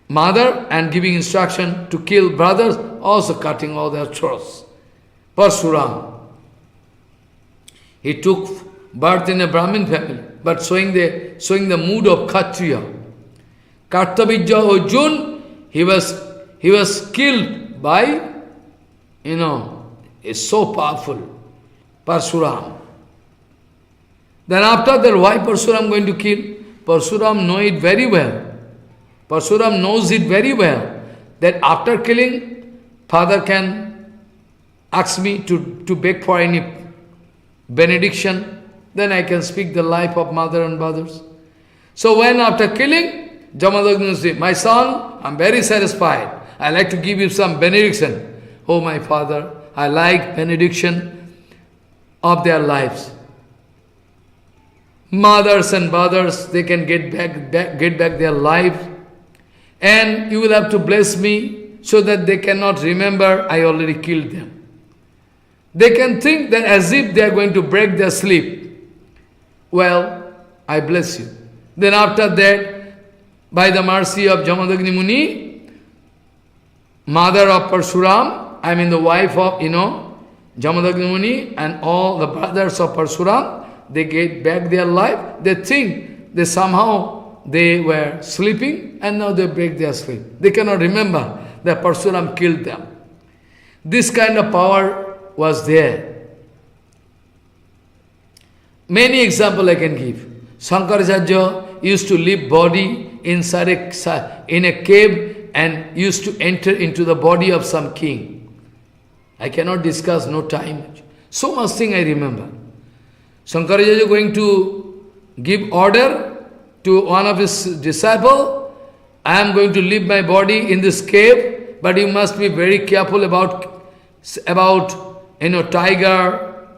mother and giving instruction to kill brothers, also cutting all their throats. Parshuram. He took birth in a Brahmin family, but showing the mood of Kshatriya. Kartavijja Arjun, he was killed by, is so powerful, Parshuram. Then after that, why Parshuram going to kill? Parshuram know it very well. Parshuram knows it very well, that after killing, father can ask me to beg for any benediction, then I can speak the life of mother and brothers. So when after killing, Jamadagni says, my son, I am very satisfied. I like to give you some benediction. Oh my father, I like benediction of their lives. Mothers and brothers, they can get back their life. And you will have to bless me so that they cannot remember I already killed them. They can think that as if they are going to break their sleep. Well, I bless you. Then after that, by the mercy of Jamadagni Muni, mother of Parshuram, I mean the wife of, Jamadagni Muni and all the brothers of Parshuram, they get back their life. They think that somehow they were sleeping and now they break their sleep. They cannot remember that Parshuram killed them. This kind of power was there. Many examples I can give. Shankaracharya used to leave body inside in a cave and used to enter into the body of some king. I cannot discuss, no time. So much thing I remember. Shankaracharya going to give order to one of his disciples, I am going to leave my body in this cave, but you must be very careful about tiger,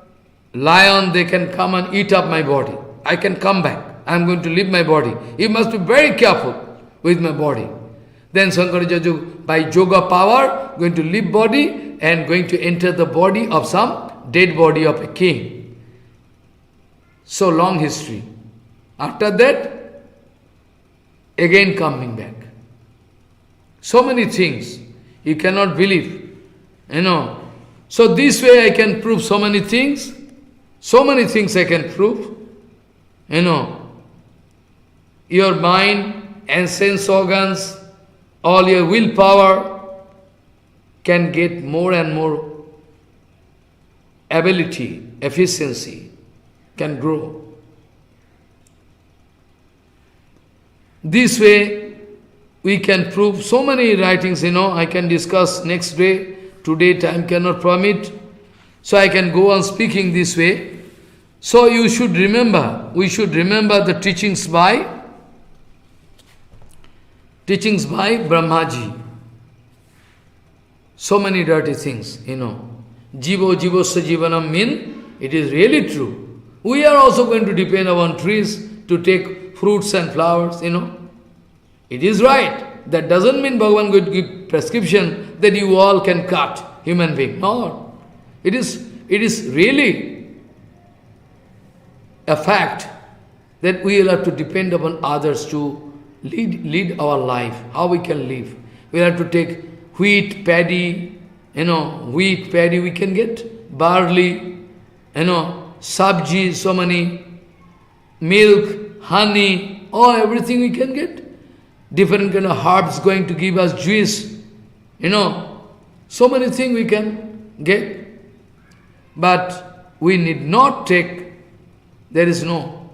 lion, they can come and eat up my body. I can come back. I am going to leave my body. You must be very careful with my body. Then Shankaracharya, by yoga power, going to leave body and going to enter the body of some dead body of a king. So long history. After that, again coming back. So many things. You cannot believe. So this way I can prove so many things. So many things I can prove. Your mind and sense organs, all your willpower can get more and more ability, efficiency, can grow. This way we can prove so many writings, I can discuss next day. Today time cannot permit. So I can go on speaking this way. So you should remember, we should remember the teachings by Brahmaji. So many dirty things, Jivo Jivosya Jivanam mean, it is really true. We are also going to depend upon trees to take fruits and flowers, It is right. That doesn't mean Bhagavan going to give prescription that you all can cut human being. No. It is really a fact that we will have to depend upon others to lead our life, how we can live. We have to take wheat, paddy, wheat, paddy we can get, barley, sabji, so many, milk, honey, everything we can get. Different kind of herbs going to give us juice, so many things we can get. But we need not take, there is no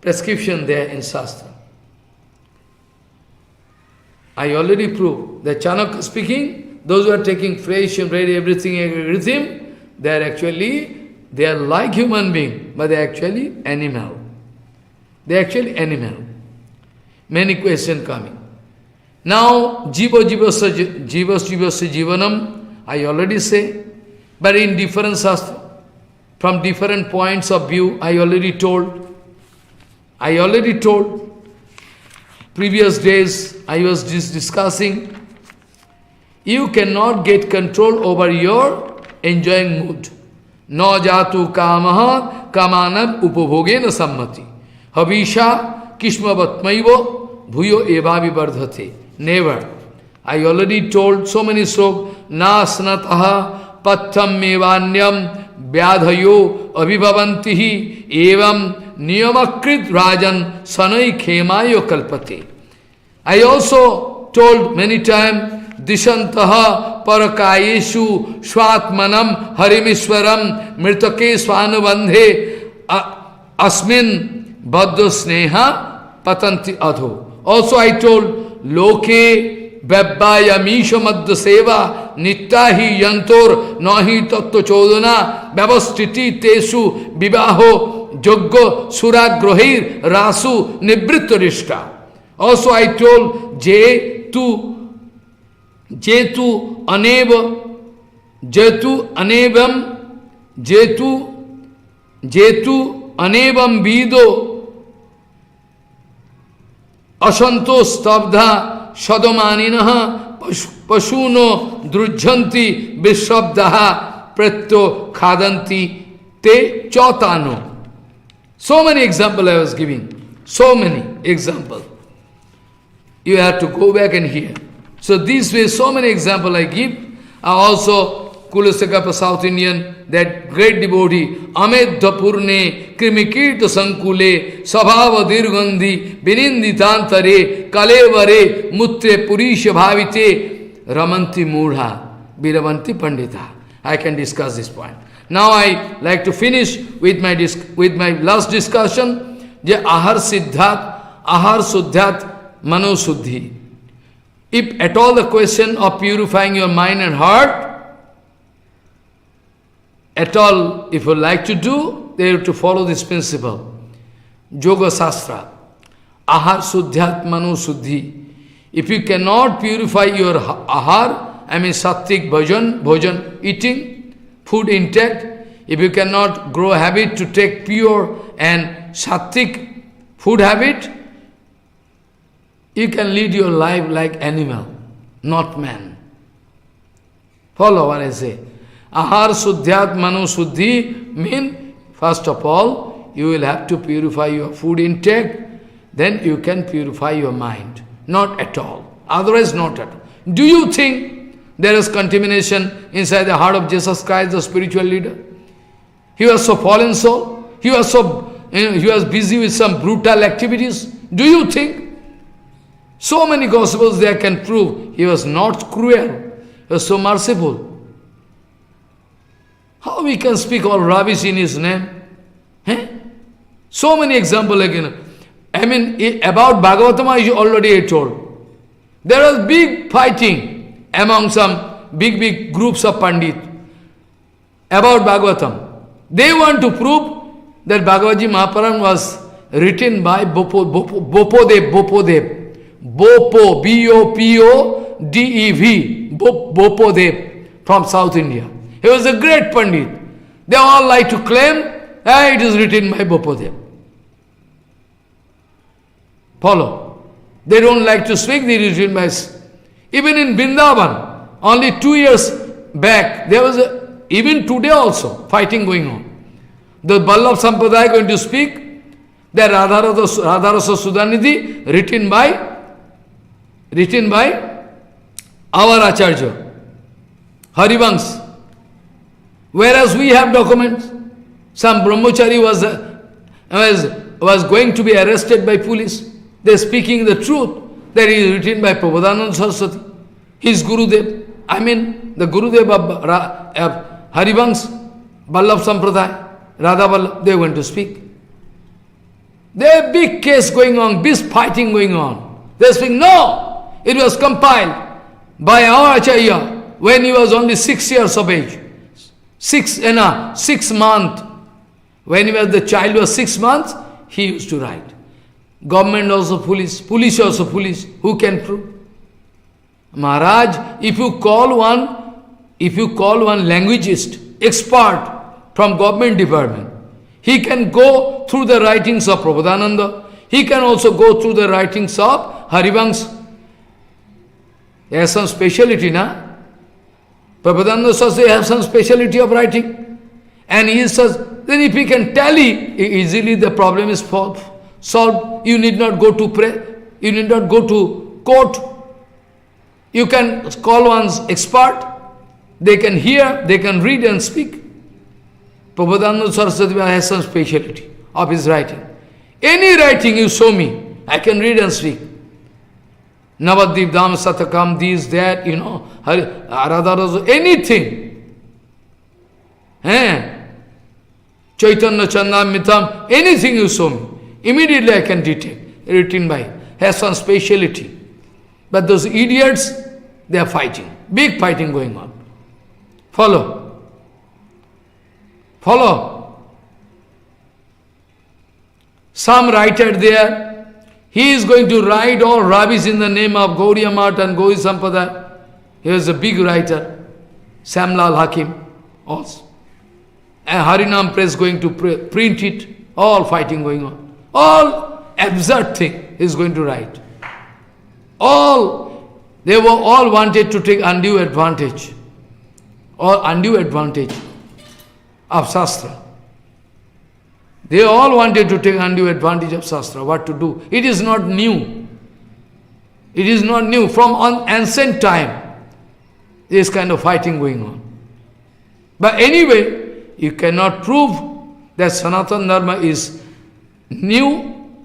prescription there in Shastra. I already proved that Chanakya speaking, those who are taking fresh and ready everything, they are like human being, but they are actually animal. They are actually animal. Many questions coming. Now, Jivasya Jivanam, I already say, but in different Shastra, from different points of view, I already told. Previous days, I was discussing, you cannot get control over your enjoying mood. No jatu kamaha kamanam upabhogena sammati. Havisha kishmavatmaivo bhuyo evavi vardhate. Never. I already told so many slok, nasnataha pattham mevanyam vyadhayo abhibhavantihi evam niyamakrit rajan sanai khemayo kalpate. I also told many times, dishantaha parakayeshu swatmanam harimishwaram mritake swanubandhe asmin baddha sneha patanti adho. Also I told, loke Vabbhayamisha madhya seva nittahi yantor nahi tattva chodana vyavastiti tesu vivaho yoggo suragrohir rasu nivrittarishta. Also I told, jetu anebam vido asanto stabdha Shadamaninaha Pashuno Drujjanti Vishabdaha Pretto Khadanti Te Chautano. So many examples I was giving. So many examples. You have to go back and hear. So this way, so many examples I give. Also, Kulasakapa South Indian, that great devotee, Amedhapurne, Krimikirta Sankule, Sabhava Dirgandhi, Bininditantare, Kalevare, Mutre Purisha Bhavite, Ramanti Murha, Biravanti Pandita. I can discuss this point. Now I like to finish with my last discussion, Je Ahar Suddhat, Mano Suddhi. If at all the question of purifying your mind and heart, at all, if you like to do, they have to follow this principle. Yoga Sastra. Ahar Suddhyat Manu Suddhi. If you cannot purify your ahar, sattvic bhojan, eating, food intake, if you cannot grow habit to take pure and sattvic food habit, you can lead your life like animal, not man. Follow what I say. Ahar Suddhyat Manu Suddhi mean, first of all, you will have to purify your food intake, then you can purify your mind. Not at all. Otherwise, not at all. Do you think there is contamination inside the heart of Jesus Christ, the spiritual leader? He was so fallen soul. He was so, he was busy with some brutal activities. Do you think? So many Gospels there can prove he was not cruel. He was so merciful. How we can speak all rubbish in his name? So many examples again. About Bhagavatam I already told. There was big fighting among some big groups of Pandit about Bhagavatam. They want to prove that Bhagavad Mahapuran was written by Bopodev, Bopo, B-O-P-O-D-E-V, Bopodev from South India. He was a great Pandit. They all like to claim, it is written by Bopodev. Follow. They don't like to speak, it is written by... Even in Vrindavan, only 2 years back, there was Even today also, fighting going on. The Vallabh Sampradaya going to speak, the Radharasa Sudhanidhi, written by our Acharya, Harivans. Whereas we have documents. Some brahmachari was going to be arrested by police. They are speaking the truth that is written by Prabodhananda Saraswati, his Gurudev. I mean, the Gurudev of Harivans, Vallabh Sampradaya, Radha Vallabh, they went to speak. There is big case going on, big fighting going on. They speak, no, it was compiled by our Acharya when he was only 6 years of age. 6 months. When the child was 6 months, he used to write. Government also police also police. Who can prove? Maharaj, if you call one languagist, expert from government department, he can go through the writings of Prabodhananda. He can also go through the writings of Harivans. There has some speciality, na? Prabodhananda says they have some speciality of writing. And he says, then if he can tally, easily the problem is solved. You need not go to pray. You need not go to court. You can call one's expert. They can hear, they can read and speak. Prabodhananda Saraswati has some speciality of his writing. Any writing you show me, I can read and speak. Navadip Dham Satakam, this, that, Radharaja, anything. Chaitanya Chandamritam, anything you show me, immediately I can detect, written by, has some speciality. But those idiots, they are fighting, big fighting going on. Follow. Some writer there, he is going to write all rubbish in the name of Gauriya Math and Gauri Sampadaya. He was a big writer, Samlal Hakim also. And Harinam Press going to print it, all fighting going on. All absurd thing he is going to write. They were all wanted to take undue advantage. Or undue advantage of Shastra. They all wanted to take undue advantage of Shastra. What to do? It is not new. It is not new. From ancient time, this kind of fighting going on. But anyway, you cannot prove that Sanatana Dharma is new.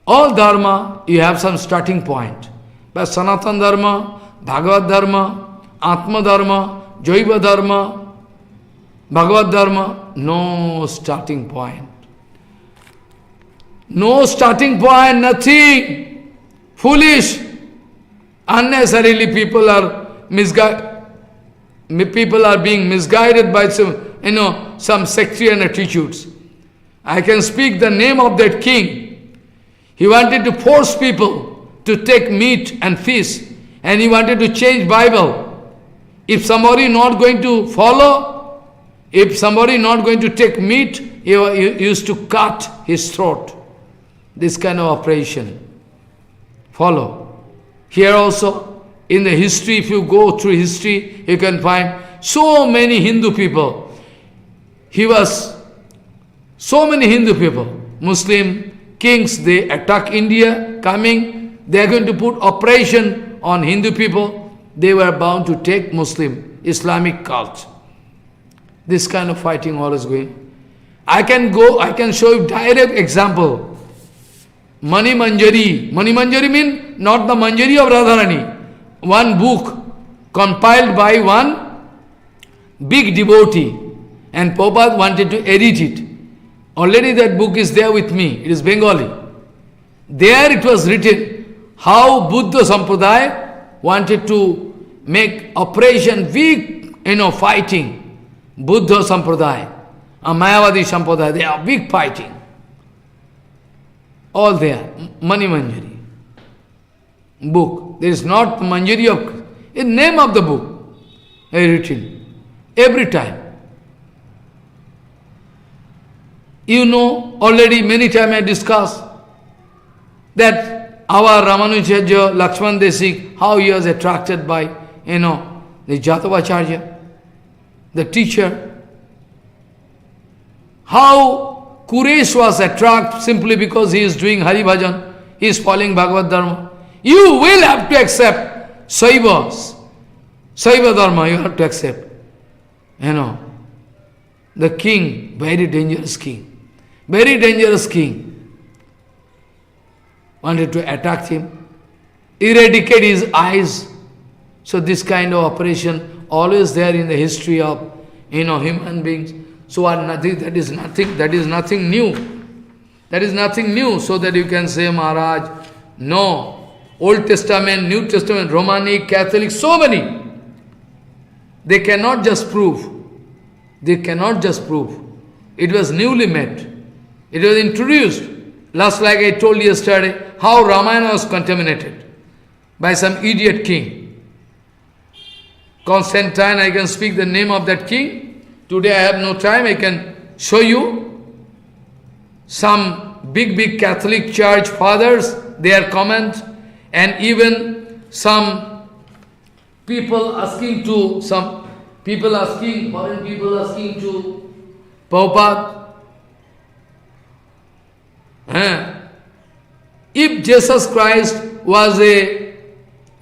All Dharma, you have some starting point. But Sanatana Dharma, Bhagavad Dharma, Atma Dharma, Jiva Dharma, Bhagavad Dharma, no starting point. No starting point, nothing. Foolish. Unnecessarily people are being misguided by some sectarian attitudes. I can speak the name of that king. He wanted to force people to take meat and fish, and he wanted to change Bible. If somebody not going to follow, if somebody not going to take meat, he used to cut his throat. This kind of operation. Follow. Here also, in the history, if you go through history, you can find so many Hindu people. So many Hindu people, Muslim kings, they attack India, coming, they are going to put oppression on Hindu people. They were bound to take Muslim, Islamic cult. This kind of fighting always going. I can show you direct example. Mani Manjari. Mani Manjari means not the Manjari of Radharani. One book compiled by one big devotee, and Prabhupada wanted to edit it. Already that book is there with me. It is Bengali. There it was written how Buddha Sampradaya wanted to make operation weak, fighting. Buddha Sampradaya, Mayavadi Sampradaya, they are big fighting. All there. Mani Manjari. Book. There is not Manjari of... the name of the book written. Every time. Already many times I discussed that our Ramanujacharya, Lakshman Desik, how he was attracted by, the Jatavacharya. the teacher, how Kuresh was attracted simply because he is doing Hari Bhajan, he is following Bhagavad Dharma. You will have to accept Saiva Dharma, you have to accept. You know, the king, very dangerous king, wanted to attack him, eradicate his eyes. So this kind of operation always there in the history of human beings. So nothing, that is nothing new. That is nothing new, so that you can say, Maharaj, no, Old Testament, New Testament, Romanic, Catholic, so many. They cannot just prove. It was newly made. It was introduced. Last, like I told yesterday, how Ramayana was contaminated by some idiot king. Constantine, I can speak the name of that king. Today I have no time, I can show you some big Catholic church fathers, their comments, and even some foreign people asking to Prabhupada, if Jesus Christ was a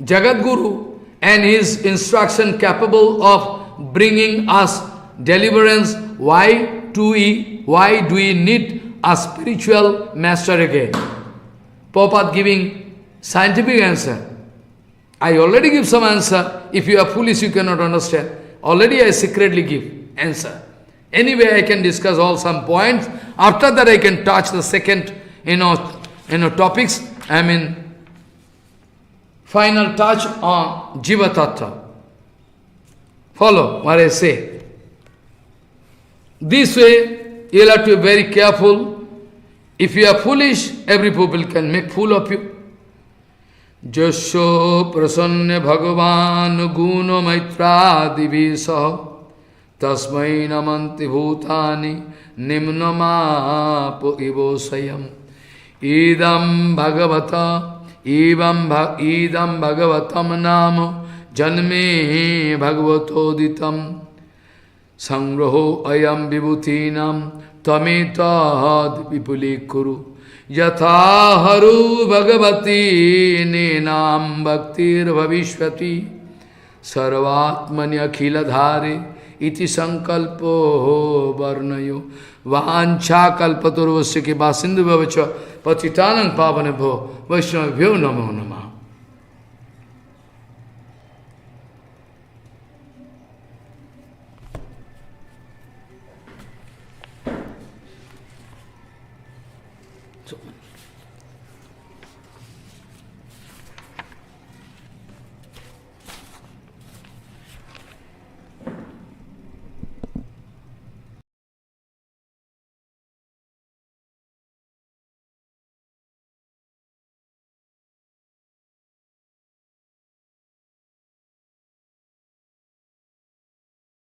Jagat Guru and his instruction capable of bringing us deliverance, why do we need a spiritual master again? Prabhupada giving scientific answer. I already give some answer. If you are foolish, you cannot understand. Already I secretly give answer. Anyway, I can discuss all some points. After that, I can touch the second, topics. I mean, final touch on Jiva Tattva. Follow what I say. This way, you will have to be very careful. If you are foolish, every people can make fool of you. Jasho prasanne bhagavan guno maitra divisa tasmai namanti bhutani nimnamapo ivosayam idam bhagavatam namo janme bhagavatoditam sangraho ayam vibhutinam tametad vipuli kuru yatha haru bhagavati nenam bhaktir bhavishvati sarvatmani akhila dhare iti sankalpo varnayo vancha kalpaturvasya ki basindu bhavacha patitanang pavanebho vaishnavabhyo namo namah. So